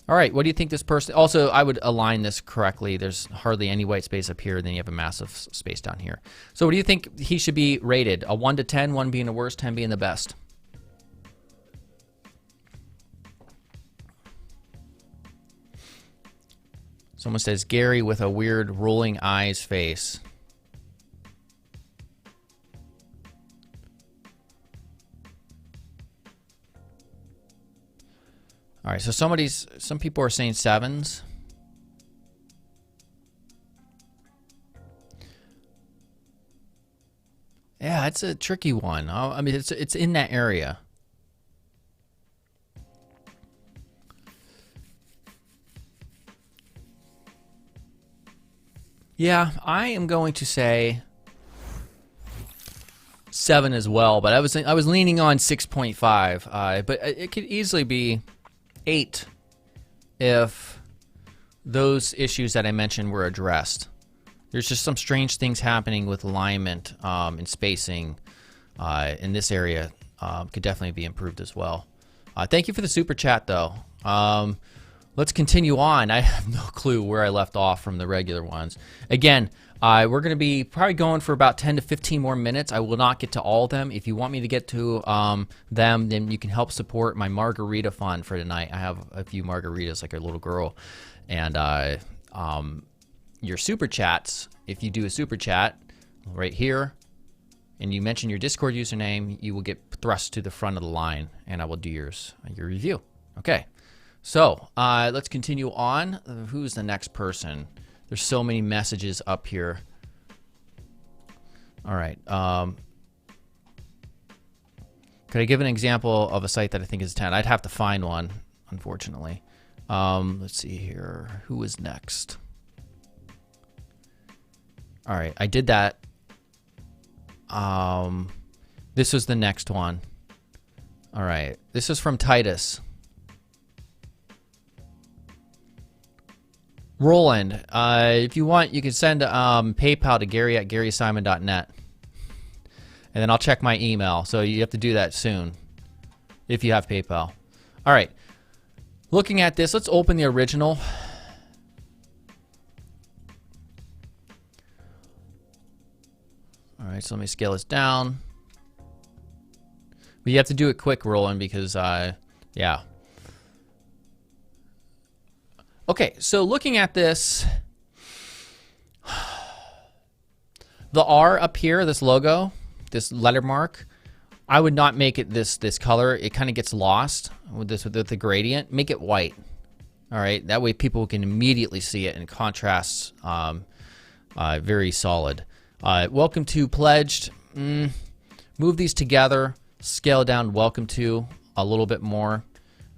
All right, what do you think this person... Also, I would align this correctly. There's hardly any white space up here, then you have a massive space down here. So what do you think he should be rated? A 1 to 10, 1 being the worst, 10 being the best? Someone says, Gary with a weird rolling eyes face. All right, so some people are saying 7s. Yeah, it's a tricky one. I mean, it's in that area. Yeah, I am going to say 7 as well, but I was leaning on 6.5. But it could easily be 8 if those issues that I mentioned were addressed. There's just some strange things happening with alignment and spacing in this area. Could definitely be improved as well. Thank you for the super chat, though. let's continue on. I have no clue where I left off from the regular ones. Again, we're going to be probably going for about 10 to 15 more minutes. I will not get to all of them. If you want me to get to them, then you can help support my margarita fund for tonight. I have a few margaritas like a little girl. And your super chats, if you do a super chat right here, and you mention your Discord username, you will get thrust to the front of the line, and I will do your review. Okay, so let's continue on. Who's the next person? There's so many messages up here. All right. Could I give an example of a site that I think is 10? I'd have to find one, unfortunately. Let's see here. Who is next? All right, I did that. This was the next one. All right, this is from Titus. Roland, if you want, you can send PayPal to Gary@GarySimon.net. And then I'll check my email. So you have to do that soon if you have PayPal. All right, looking at this, let's open the original. All right, so let me scale this down. But you have to do it quick, Roland, because, yeah. Okay, so looking at this, the R up here, this logo, this letter mark, I would not make it this color. It kind of gets lost with the gradient. Make it white. All right, that way people can immediately see it and contrasts very solid. Welcome to pledged. Move these together. Scale down welcome to a little bit more.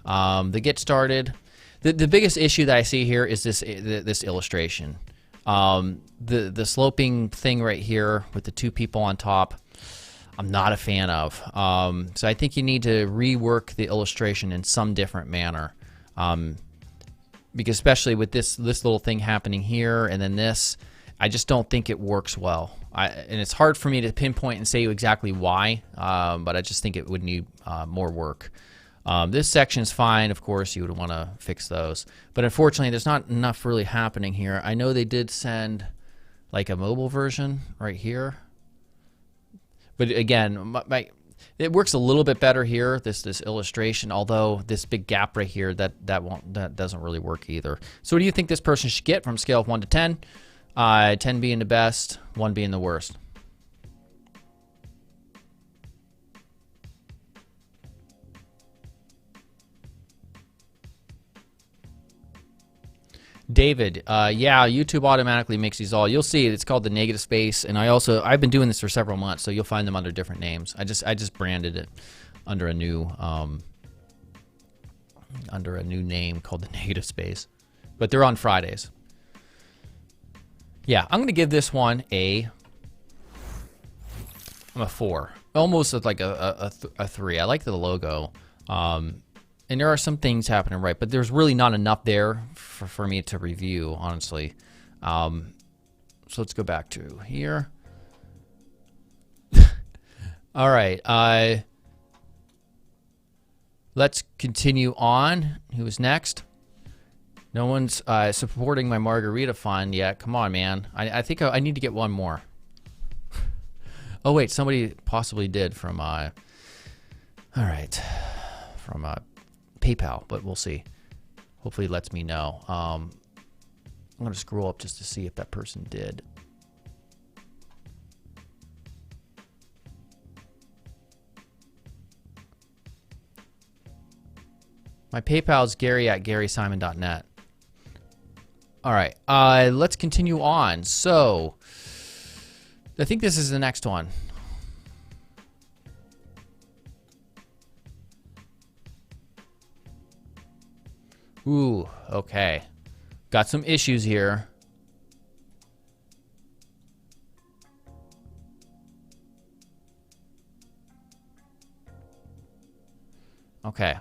The get started. The biggest issue that I see here is this illustration. The sloping thing right here with the two people on top, I'm not a fan of. So I think you need to rework the illustration in some different manner. Because especially with this little thing happening here and then this, I just don't think it works well. And it's hard for me to pinpoint and say exactly why, but I just think it would need more work. This section's fine, of course, you would want to fix those. But unfortunately, there's not enough really happening here. I know they did send like a mobile version right here. But again, it works a little bit better here, this illustration, although this big gap right here, that doesn't really work either. So what do you think this person should get from scale of 1 to 10? 10 being the best, 1 being the worst. David, yeah, YouTube automatically makes these all. You'll see it's called the negative space, and I've been doing this for several months, so you'll find them under different names. I just branded it under a new name called the negative space, but they're on Fridays. Yeah, I'm gonna give this one I'm a 4, almost like a 3. I like the logo. And there are some things happening right, but there's really not enough there for me to review, honestly. So let's go back to here. All right. Let's continue on. Who's next? No one's supporting my margarita fund yet. Come on, man. I think I need to get one more. Oh, wait. Somebody possibly did from... all right. From... PayPal, but we'll see. Hopefully it lets me know. I'm going to scroll up just to see if that person did. My PayPal is Gary@GarySimon.net. All right, let's continue on. So, I think this is the next one. Ooh, okay. Got some issues here. Okay.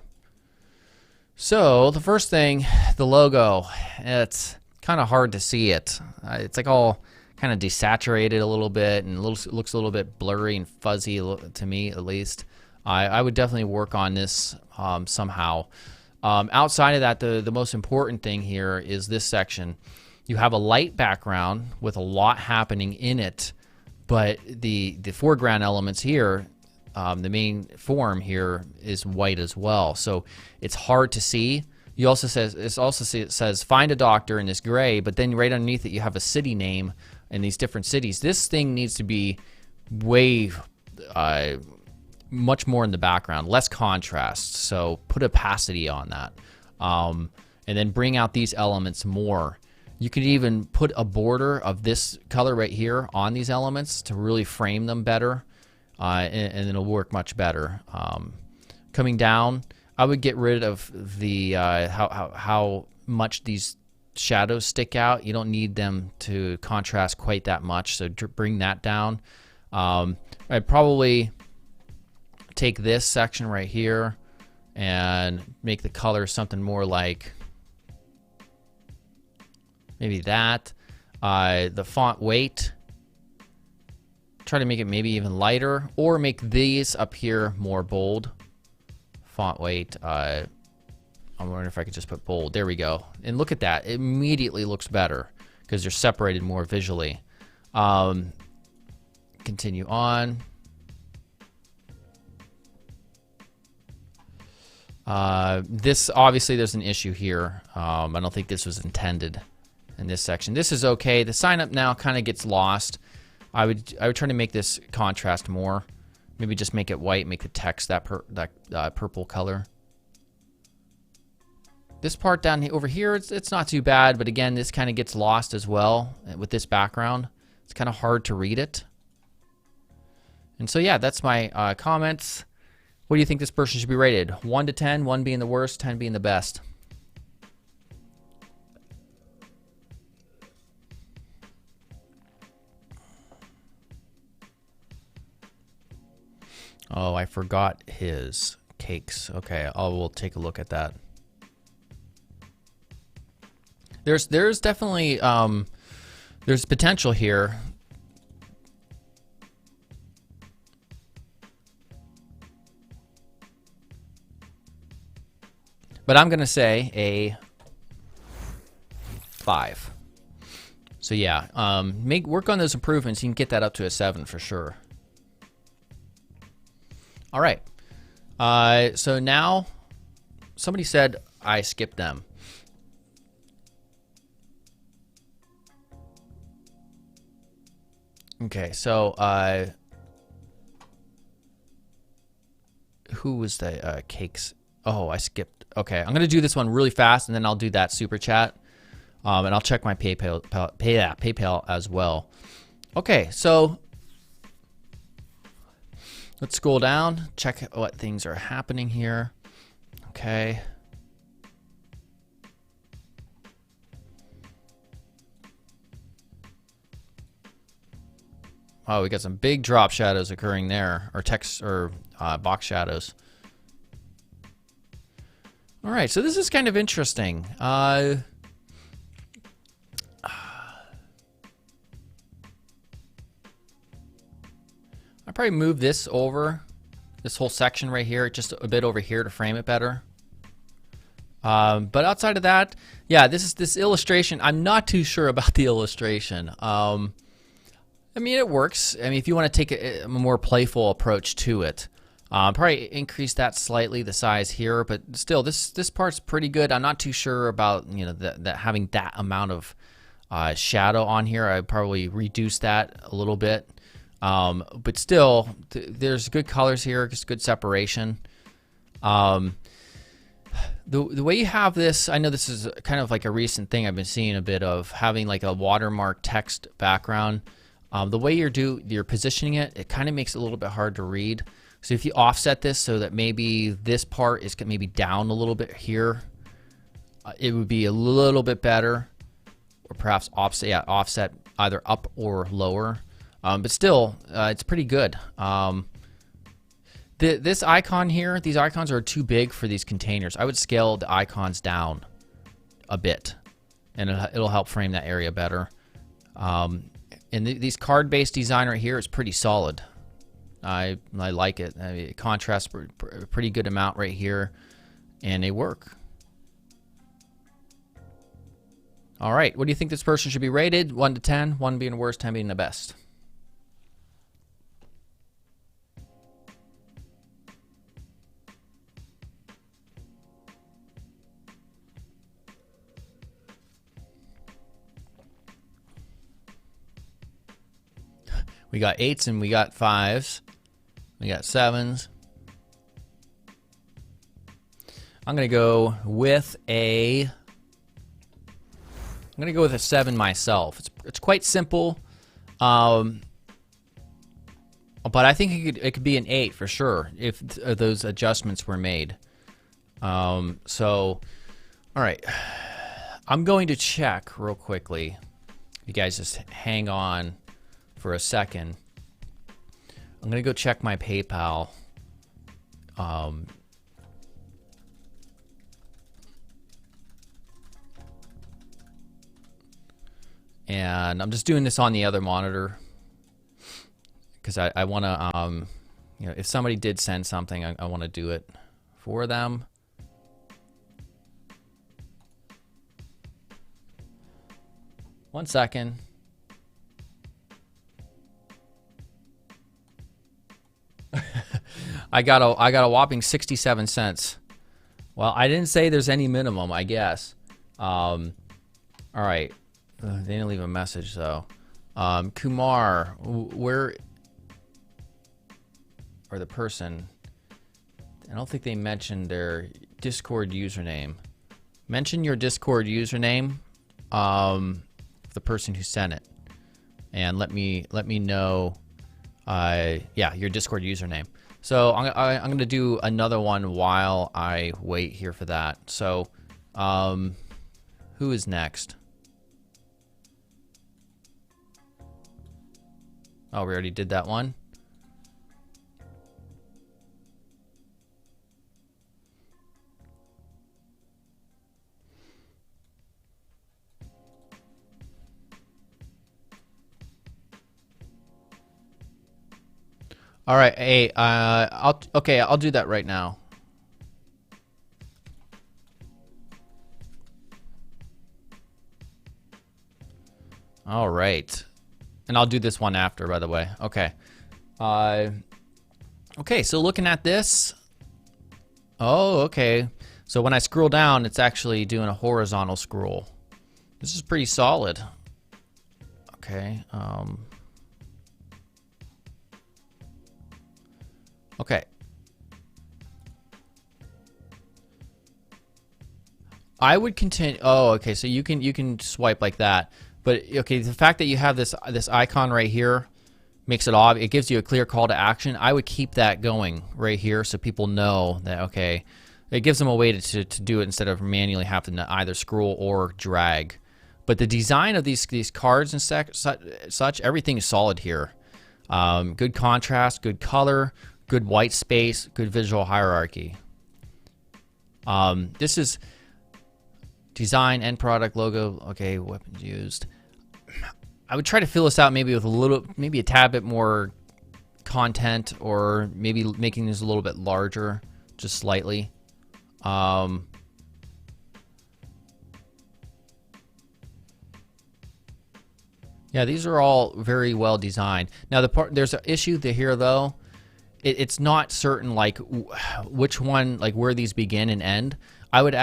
So, the first thing, the logo. It's kind of hard to see it. It's like all kind of desaturated a little bit and looks a little bit blurry and fuzzy to me, at least. I would definitely work on this somehow. Outside of that, the most important thing here is this section. You have a light background with a lot happening in it, but the foreground elements here, the main form here is white as well, so it's hard to see. You also it says find a doctor in this gray, but then right underneath it you have a city name in these different cities. This thing needs to be way much more in the background, less contrast. So put opacity on that, and then bring out these elements more. You could even put a border of this color right here on these elements to really frame them better, and it'll work much better. Coming down, I would get rid of the how much these shadows stick out. You don't need them to contrast quite that much, so bring that down. I'd probably take this section right here and make the color something more like maybe that. The font weight, try to make it maybe even lighter, or make these up here more bold. Font weight, I'm wondering if I could just put bold. There we go. And look at that. It immediately looks better because they're separated more visually. Continue on. This, obviously there's an issue here. I don't think this was intended in this section. This is okay. The sign up now kind of gets lost. I would try to make this contrast more. Maybe just make it white, make the text that purple color. This part down over here, it's not too bad, but again, this kind of gets lost as well with this background. It's kind of hard to read it. And so yeah, that's my comments. What do you think this person should be rated? 1 to 10, 1 being the worst, 10 being the best. Oh, I forgot his cakes. Okay, we'll take a look at that. There's definitely there's potential here. But I'm gonna say a 5. So yeah, work on those improvements. You can get that up to a 7 for sure. All right. So now somebody said I skipped them. Okay, so who was the cakes? Oh, I skipped. Okay, I'm gonna do this one really fast, and then I'll do that super chat, and I'll check my PayPal as well. Okay, so let's scroll down, check what things are happening here. Okay. Oh, we got some big drop shadows occurring there, or text or box shadows. All right, so this is kind of interesting. I'll probably move this over, this whole section right here, just a bit over here to frame it better. But outside of that, yeah, this illustration, I'm not too sure about the illustration. I mean, it works. I mean, if you want to take a more playful approach to it, probably increase that slightly, the size here, but still, this part's pretty good. I'm not too sure about, you know, that having that amount of shadow on here. I'd probably reduce that a little bit. But still, there's good colors here, just good separation. The way you have this, I know this is kind of like a recent thing I've been seeing a bit of, having like a watermark text background. The way you're positioning it, it kind of makes it a little bit hard to read. So if you offset this so that maybe this part is maybe down a little bit here, it would be a little bit better, or perhaps offset either up or lower. But still, it's pretty good. This icon here, these icons are too big for these containers. I would scale the icons down a bit, and it'll help frame that area better. And these card-based design right here is pretty solid. I like it. I mean, it contrasts a pretty good amount right here, and they work. All right, what do you think this person should be rated? 1 to 10, 1 being the worst, 10 being the best. We got 8s and we got 5s. We got 7s. I'm gonna go with a 7 myself. It's quite simple, but I think it could be an 8 for sure if those adjustments were made. So, all right, I'm going to check real quickly. You guys just hang on for a second. I'm gonna go check my PayPal. And I'm just doing this on the other monitor because I want to, you know, if somebody did send something, I want to do it for them. One second. I got a whopping 67 cents. Well, I didn't say there's any minimum, I guess. All right. They didn't leave a message though. Kumar, where, or the person, I don't think they mentioned their Discord username. Mention your Discord username, the person who sent it, and let me know, yeah, your Discord username. So I'm gonna do another one while I wait here for that. So, who is next? Oh, we already did that one. All right, hey, I'll do that right now. All right. And I'll do this one after, by the way. Okay. Okay, so looking at this. Oh, okay. So when I scroll down, it's actually doing a horizontal scroll. This is pretty solid. Okay. Okay. I would continue. Oh, okay. So you can swipe like that. But okay, the fact that you have this icon right here makes it obvious. It gives you a clear call to action. I would keep that going right here so people know that, okay, it gives them a way to do it instead of manually having to either scroll or drag. But the design of these cards and such, everything is solid here. Good contrast, good color, good white space, good visual hierarchy. This is design, end product, logo, okay, weapons used. I would try to fill this out maybe with maybe a tad bit more content, or maybe making this a little bit larger, just slightly. Yeah, these are all very well designed. Now there's an issue here though. It's not certain like which one, like where these begin and end. I would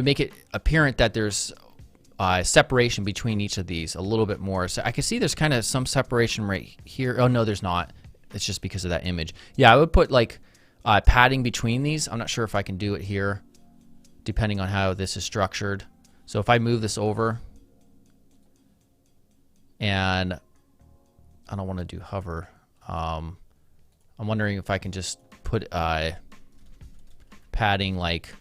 make it apparent that there's separation between each of these a little bit more. So I can see there's kind of some separation right here. Oh no, there's not. It's just because of that image. Yeah, I would put like padding between these. I'm not sure if I can do it here, depending on how this is structured. So if I move this over, and I don't want to do hover. I'm wondering if I can just put padding like.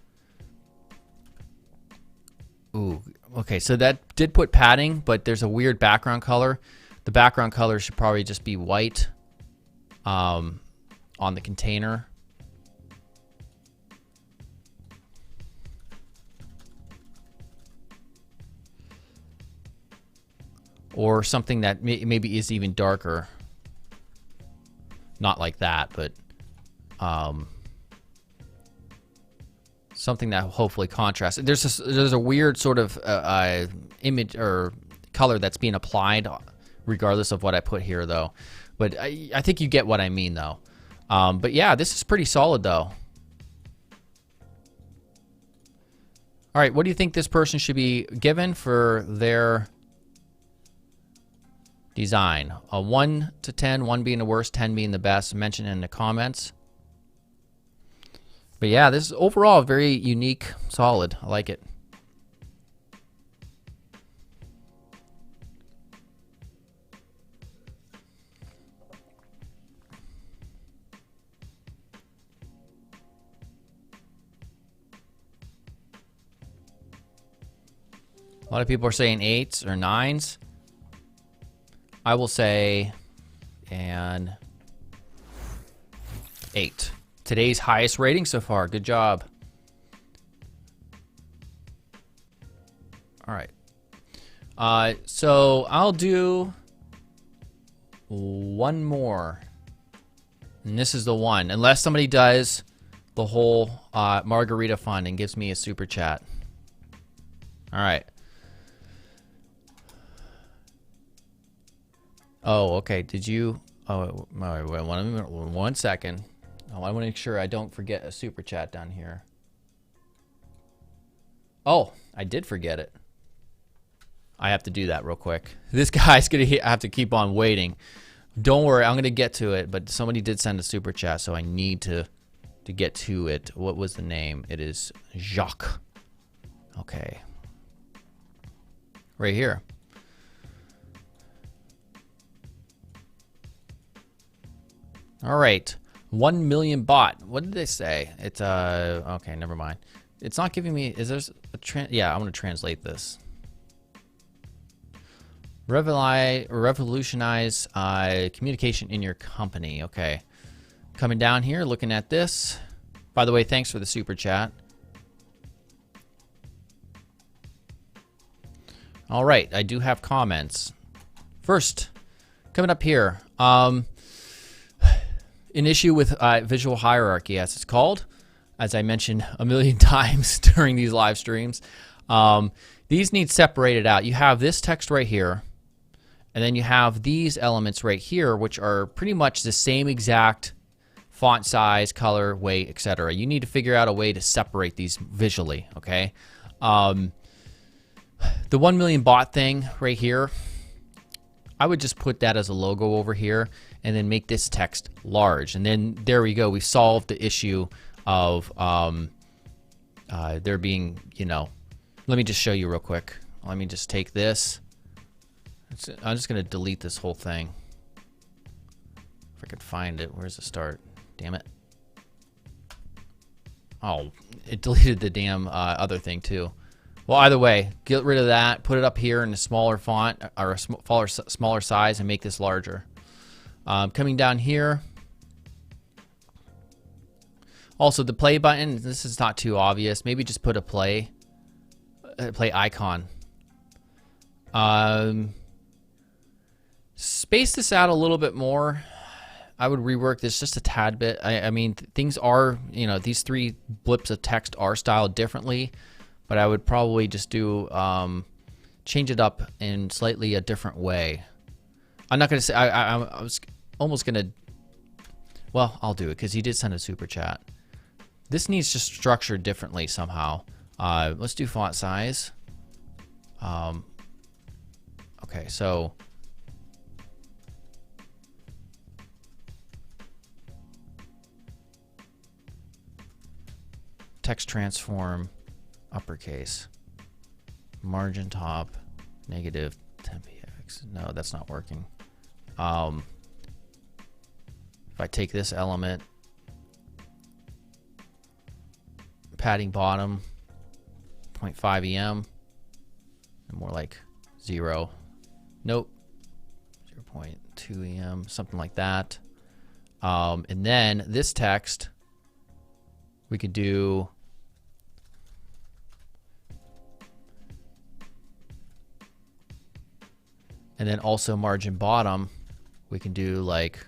Ooh, okay, so that did put padding, but there's a weird background color. The background color should probably just be white on the container. Or something that maybe is even darker. Not like that, but something that hopefully contrasts. There's a weird sort of image or color that's being applied regardless of what I put here though. But I think you get what I mean though. But yeah, this is pretty solid though. All right, what do you think this person should be given for their design? A 1 to 10, 1 being the worst, 10 being the best. Mention in the comments. But yeah, this is overall very unique, solid. I like it. A lot of people are saying 8s or 9s. I will say an 8. Today's highest rating so far. Good job. All right. So I'll do one more. And this is the one. Unless somebody does the whole margarita fund and gives me a super chat. All right. Oh, okay. Did you? Oh, wait, one second. Oh, I want to make sure I don't forget a super chat down here. Oh, I did forget it. I have to do that real quick. This guy's going to have to keep on waiting. Don't worry, I'm going to get to it, but somebody did send a super chat, so I need to get to it. What was the name? It is Jacques. Okay. Right here. All right. 1 million bot. What did they say? It's okay, never mind. It's not giving me, is there a yeah, I'm going to translate this. Revolutionize communication in your company. Okay. Coming down here, looking at this. By the way, thanks for the super chat. All right, I do have comments. First, coming up here. An issue with visual hierarchy, as it's called, as I mentioned a million times during these live streams. These need separated out. You have this text right here, and then you have these elements right here, which are pretty much the same exact font size, color, weight, etc. You need to figure out a way to separate these visually, okay? The 1 million bot thing right here, I would just put that as a logo over here and then make this text large. And then there we go. We solved the issue of there being, you know, let me just show you real quick. Let me just take this. I'm just going to delete this whole thing. If I could find it. Where's the start? Damn it. Oh, it deleted the damn other thing too. Well, either way, get rid of that. Put it up here in a smaller font or a smaller size and make this larger. Coming down here. Also, the play button. This is not too obvious. Maybe just put a play icon. Space this out a little bit more. I would rework this just a tad bit. I mean, things are, you know, these 3 blips of text are styled differently. But I would probably just do, change it up in slightly a different way. I'm not going to say, I was almost going to, well, I'll do it because he did send a super chat. This needs just structured differently somehow. Let's do font size. Okay, so. Text transform. Uppercase, margin top, negative 10px. No, that's not working. If I take this element, padding bottom, 0.5 em, and more like 0. Nope, 0.2 em, something like that. And then this text, we could do. And then also margin bottom, we can do like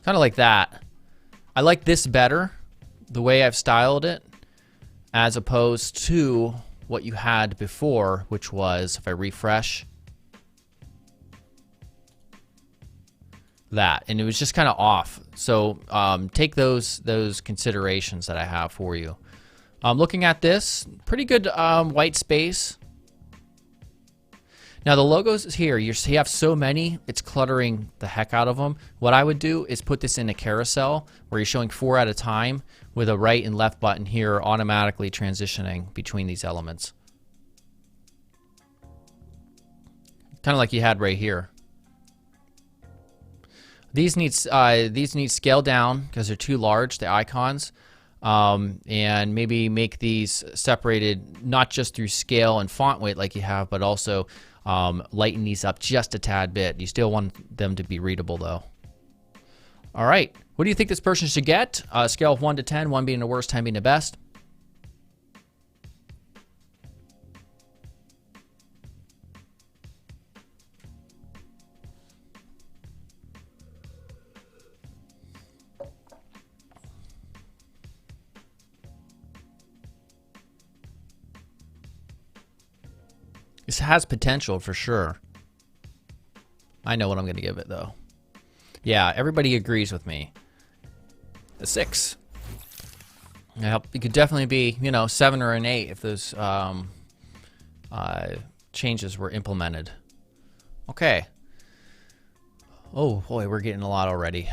Kind of like that. I like this better, the way I've styled it, as opposed to what you had before, which was, if I refresh, that. And it was just kind of off. So take those considerations that I have for you. Looking at this, pretty good white space. Now the logos here, you have so many, it's cluttering the heck out of them. What I would do is put this in a carousel where you're showing 4 at a time with a right and left button here automatically transitioning between these elements. Kind of like you had right here. These need scale down because they're too large, the icons. And maybe make these separated not just through scale and font weight like you have, but also lighten these up just a tad bit. You still want them to be readable though. All right, what do you think this person should get? Scale of 1 to 10, 1 being the worst, 10 being the best. This has potential for sure. I know what I'm going to give it though. Yeah, everybody agrees with me. A 6. It could definitely be, 7 or an 8 if those changes were implemented. Okay. Oh boy, we're getting a lot already.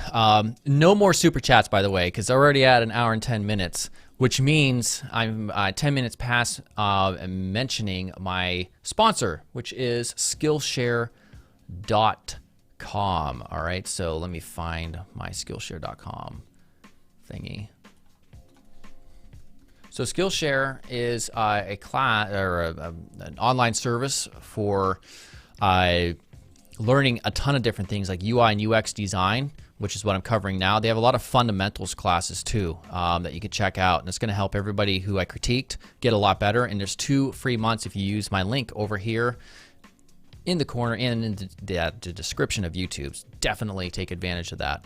No more super chats, by the way, because I'm already at 1 hour and 10 minutes, which means I'm 10 minutes past mentioning my sponsor, which is Skillshare.com. All right, so let me find my Skillshare.com thingy. So Skillshare is a class or an online service for learning a ton of different things like UI and UX design, which is what I'm covering now. They have a lot of fundamentals classes too that you can check out, and it's going to help everybody who I critiqued get a lot better. And there's 2 free months if you use my link over here in the corner and in the description of YouTube. Definitely take advantage of that.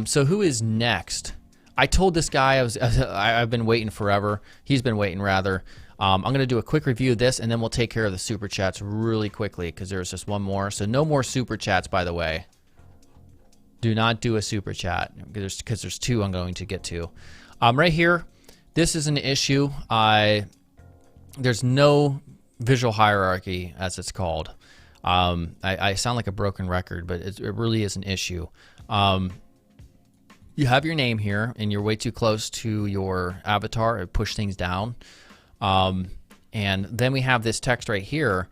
So who is next? I told this guy I've been waiting forever. He's been waiting rather. I'm going to do a quick review of this, and then we'll take care of the super chats really quickly because there's just one more. So no more super chats, by the way. Do not do a super chat because there's 2 I'm going to get to. Right here, this is an issue. There's no visual hierarchy, as it's called. I sound like a broken record, but it really is an issue. You have your name here, and you're way too close to your avatar. It push things down. And then we have this text right here.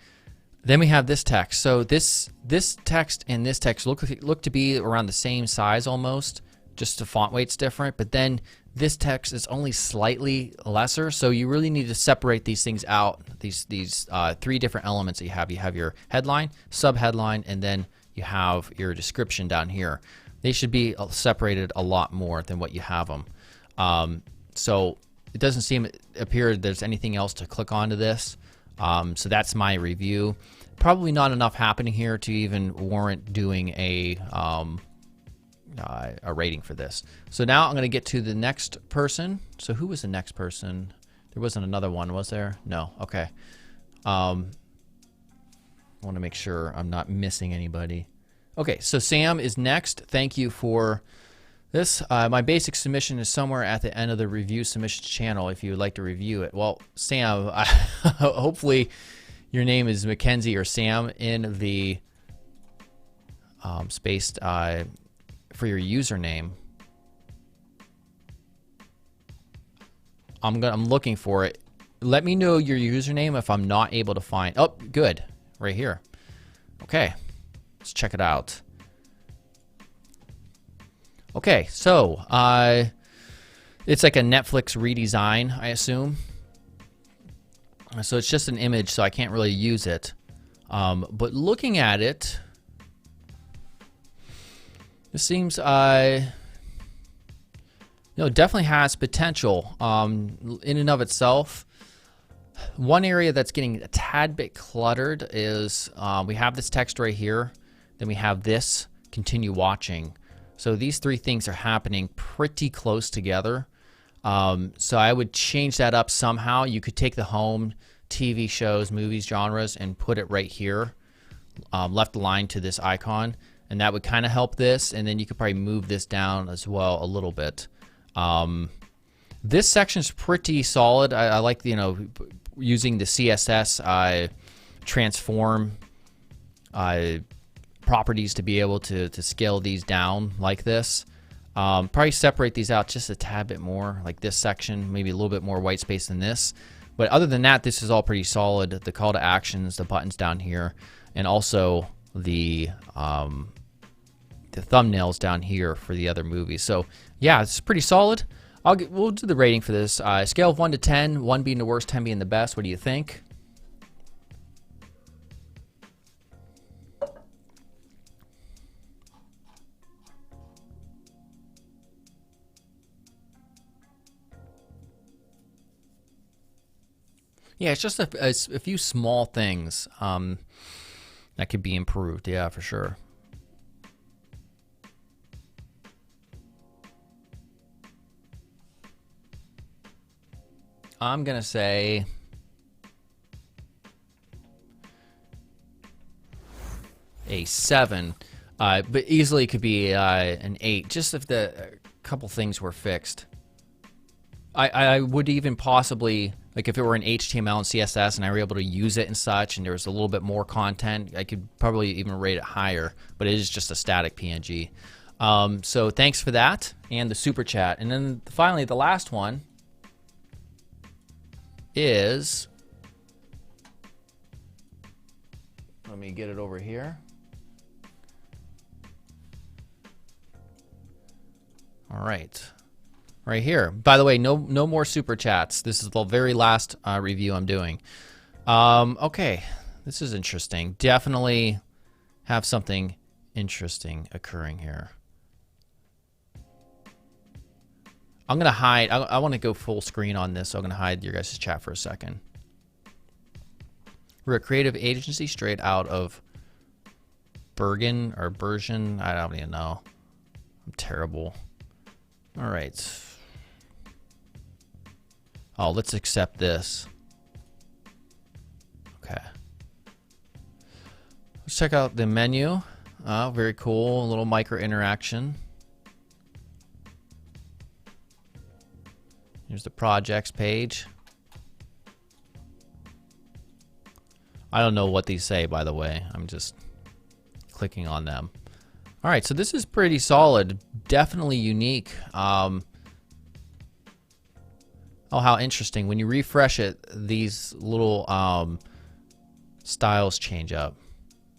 Then we have this text. So this text and this text look to be around the same size almost, just the font weight's different. But then this text is only slightly lesser. So you really need to separate these things out. These 3 different elements that you have. You have your headline, subheadline, and then you have your description down here. They should be separated a lot more than what you have them. So it doesn't appear there's anything else to click onto this. So that's my review. Probably not enough happening here to even warrant doing a rating for this. So now I'm going to get to the next person. So who was the next person? There wasn't another one, was there? No. Okay. I want to make sure I'm not missing anybody. Okay, so Sam is next. Thank you for this. My basic submission is somewhere at the end of the review submissions channel if you would like to review it. Well, Sam, hopefully your name is Mackenzie or Sam in the space for your username. I'm looking for it. Let me know your username if I'm not able to find. Oh, good, right here. Okay, let's check it out. Okay, so it's like a Netflix redesign, I assume. So it's just an image, so I can't really use it. But looking at it, it seems, definitely has potential in and of itself. One area that's getting a tad bit cluttered is we have this text right here. Then we have this, continue watching. So these three things are happening pretty close together. So I would change that up somehow. You could take the home, TV shows, movies, genres, and put it right here, left align to this icon, and that would kind of help this. And then you could probably move this down as well a little bit. This section is pretty solid. I like, you know, using the CSS transform properties to be able to scale these down like this. Probably separate these out just a tad bit more, like this section, maybe a little bit more white space than this. But other than that, this is all pretty solid. The call to actions, the buttons down here, and also the thumbnails down here for the other movies. So yeah, it's pretty solid. We'll do the rating for this. Scale of 1 to 10, 1 being the worst, 10 being the best. What do you think? Yeah, it's just a few small things that could be improved. Yeah, for sure. I'm going to say a 7, but easily could be an 8, just if a couple things were fixed. I would even possibly, like if it were an HTML and CSS and I were able to use it and such, and there was a little bit more content, I could probably even rate it higher, but it is just a static PNG. So thanks for that, and the super chat. And then finally, the last one is, let me get it over here. All right. Right here. By the way, no more super chats. This is the very last review I'm doing. Okay, this is interesting. Definitely have something interesting occurring here. I'm gonna hide. I want to go full screen on this, so I'm gonna hide your guys' chat for a second. We're a creative agency straight out of Bergen or Bergen. I don't even know. I'm terrible. All right. Oh, let's accept this. Okay. Let's check out the menu. Very cool. A little micro interaction. Here's the projects page. I don't know what these say, by the way. I'm just clicking on them. All right, so this is pretty solid. Definitely unique. Oh, how interesting. When you refresh it, these little styles change up.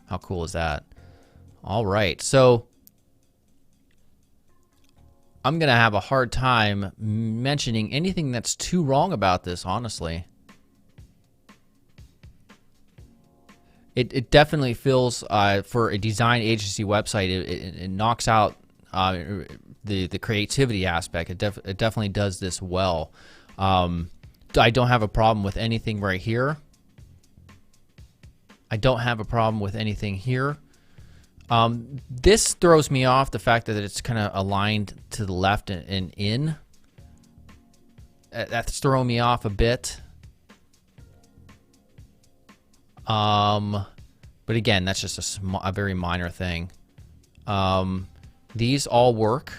How cool is that? All right, so I'm going to have a hard time mentioning anything that's too wrong about this, honestly. It definitely feels, for a design agency website, it knocks out the creativity aspect. It definitely does this well. I don't have a problem with anything right here. I don't have a problem with anything here. This throws me off, the fact that it's kind of aligned to the left and in. That's throwing me off a bit. But again, that's just a very minor thing. These all work.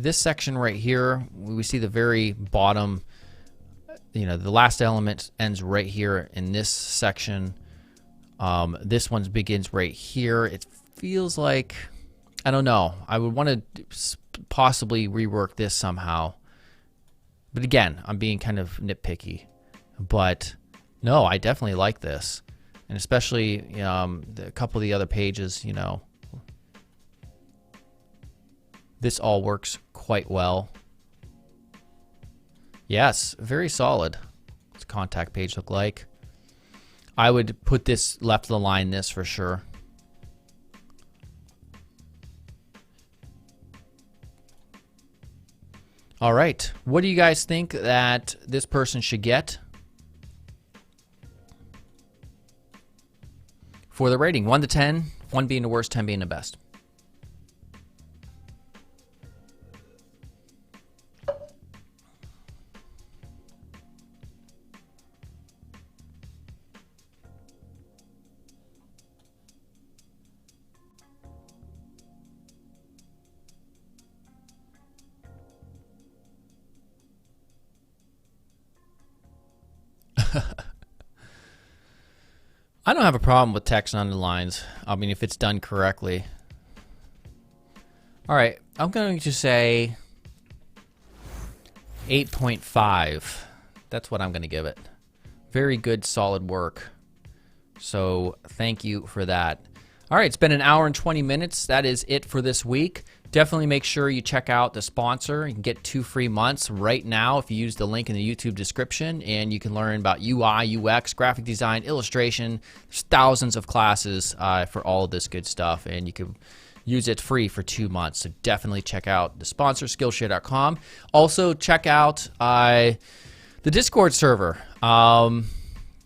This section right here, we see the very bottom, you know, the last element ends right here in this section. This one begins right here. It feels like, I don't know, I would want to possibly rework this somehow. But again, I'm being kind of nitpicky. But no, I definitely like this. And especially a couple of the other pages, you know. This all works quite well. Yes, very solid. What's the contact page look like? I would put this left of the line, this for sure. All right, what do you guys think that this person should get for the rating? 1 to 10, 1 being the worst, 10 being the best. I don't have a problem with text and underlines. I mean, if it's done correctly. All right, I'm going to say 8.5. That's what I'm going to give it. Very good, solid work. So thank you for that. All right, it's been an hour and 20 minutes. That is it for this week. Definitely make sure you check out the sponsor. You can get 2 free months right now if you use the link in the YouTube description, and you can learn about UI, UX, graphic design, illustration. There's thousands of classes for all of this good stuff, and you can use it free for 2 months. So definitely check out the sponsor, Skillshare.com. Also check out the Discord server.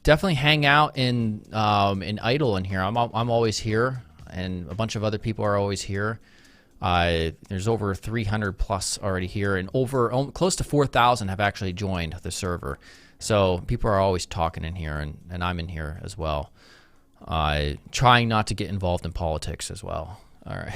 Definitely hang out in Idle in here. I'm always here, and a bunch of other people are always here. There's over 300 plus already here, and close to 4,000 have actually joined the server. So people are always talking in here, and I'm in here as well. Trying not to get involved in politics as well. All right.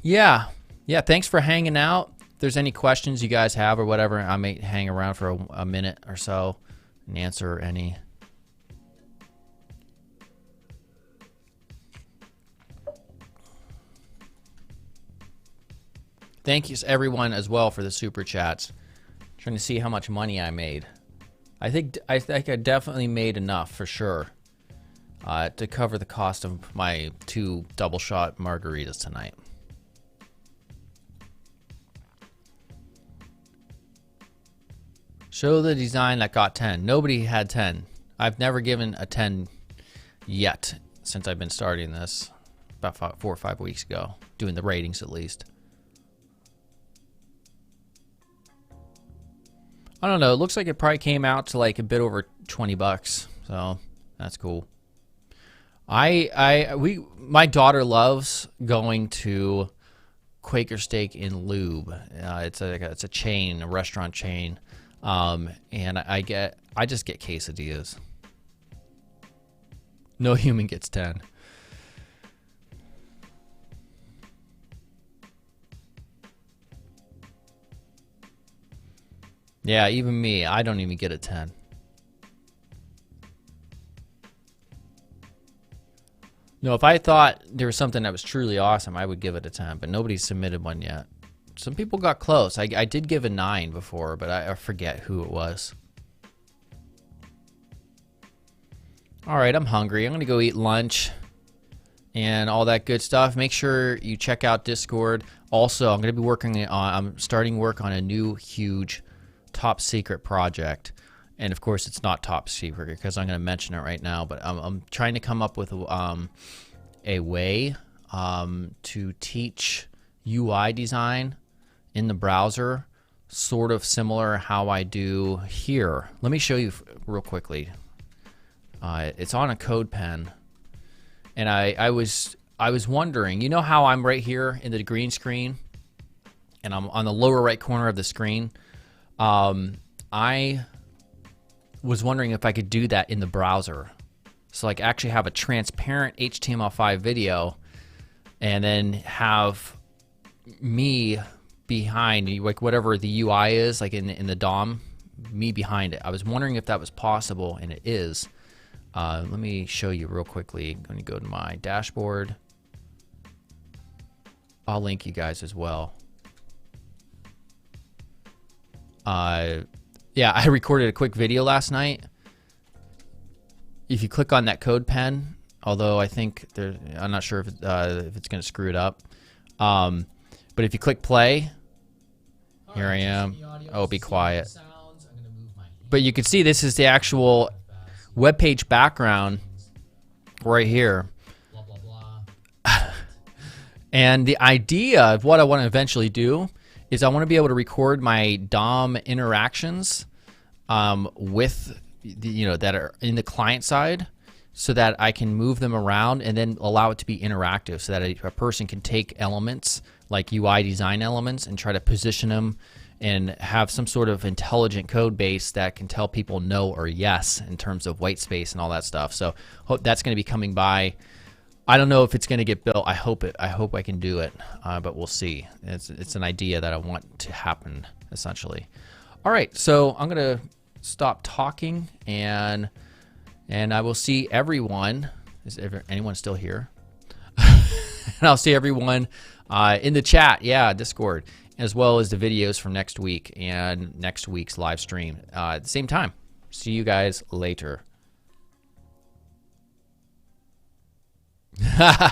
Yeah. Thanks for hanging out. If there's any questions you guys have or whatever, I may hang around for a minute or so and answer any. Thank you everyone as well for the super chats. Trying to see how much money I made. I think I definitely made enough for sure to cover the cost of my 2 double shot margaritas tonight. Show the design that got 10. Nobody had 10. I've never given a 10 yet since I've been starting this about 4 or 5 weeks ago, doing the ratings at least. I don't know. It looks like it probably came out to like a bit over $20, so that's cool. My daughter loves going to Quaker Steak in Lube. It's a chain, a restaurant chain, and I just get quesadillas. No human gets 10. Yeah, even me, I don't even get a 10. No, if I thought there was something that was truly awesome, I would give it a 10, but nobody's submitted one yet. Some people got close. I did give a 9 before, but I forget who it was. All right, I'm hungry. I'm going to go eat lunch and all that good stuff. Make sure you check out Discord. Also, I'm going to be I'm starting work on a new huge top secret project, and of course it's not top secret because I'm going to mention it right now, but I'm trying to come up with a way to teach UI design in the browser, sort of similar how I do here. Let me show you real quickly. It's on a code pen, and I was wondering, you know how I'm right here in the green screen and I'm on the lower right corner of the screen. I was wondering if I could do that in the browser. So like actually have a transparent HTML5 video and then have me behind, like whatever the UI is, like in the DOM, me behind it. I was wondering if that was possible, and it is. Let me show you real quickly. I'm going to go to my dashboard. I'll link you guys as well. Yeah, I recorded a quick video last night. If you click on that code pen, although I think I'm not sure if it's going to screw it up. But if you click play, here I am. Oh, be quiet. But you can see this is the actual web page background right here. And the idea of what I want to eventually do is I want to be able to record my DOM interactions with that are in the client side, so that I can move them around and then allow it to be interactive so that a person can take elements like UI design elements and try to position them and have some sort of intelligent code base that can tell people no or yes in terms of white space and all that stuff. So hope that's going to be coming by. I don't know if it's going to get built. I hope I can do it, but we'll see. It's an idea that I want to happen, essentially. All right, so I'm going to stop talking, and I will see everyone. Is anyone still here? And I'll see everyone in the chat, Discord, as well as the videos from next week and next week's live stream at the same time. See you guys later. Yeah.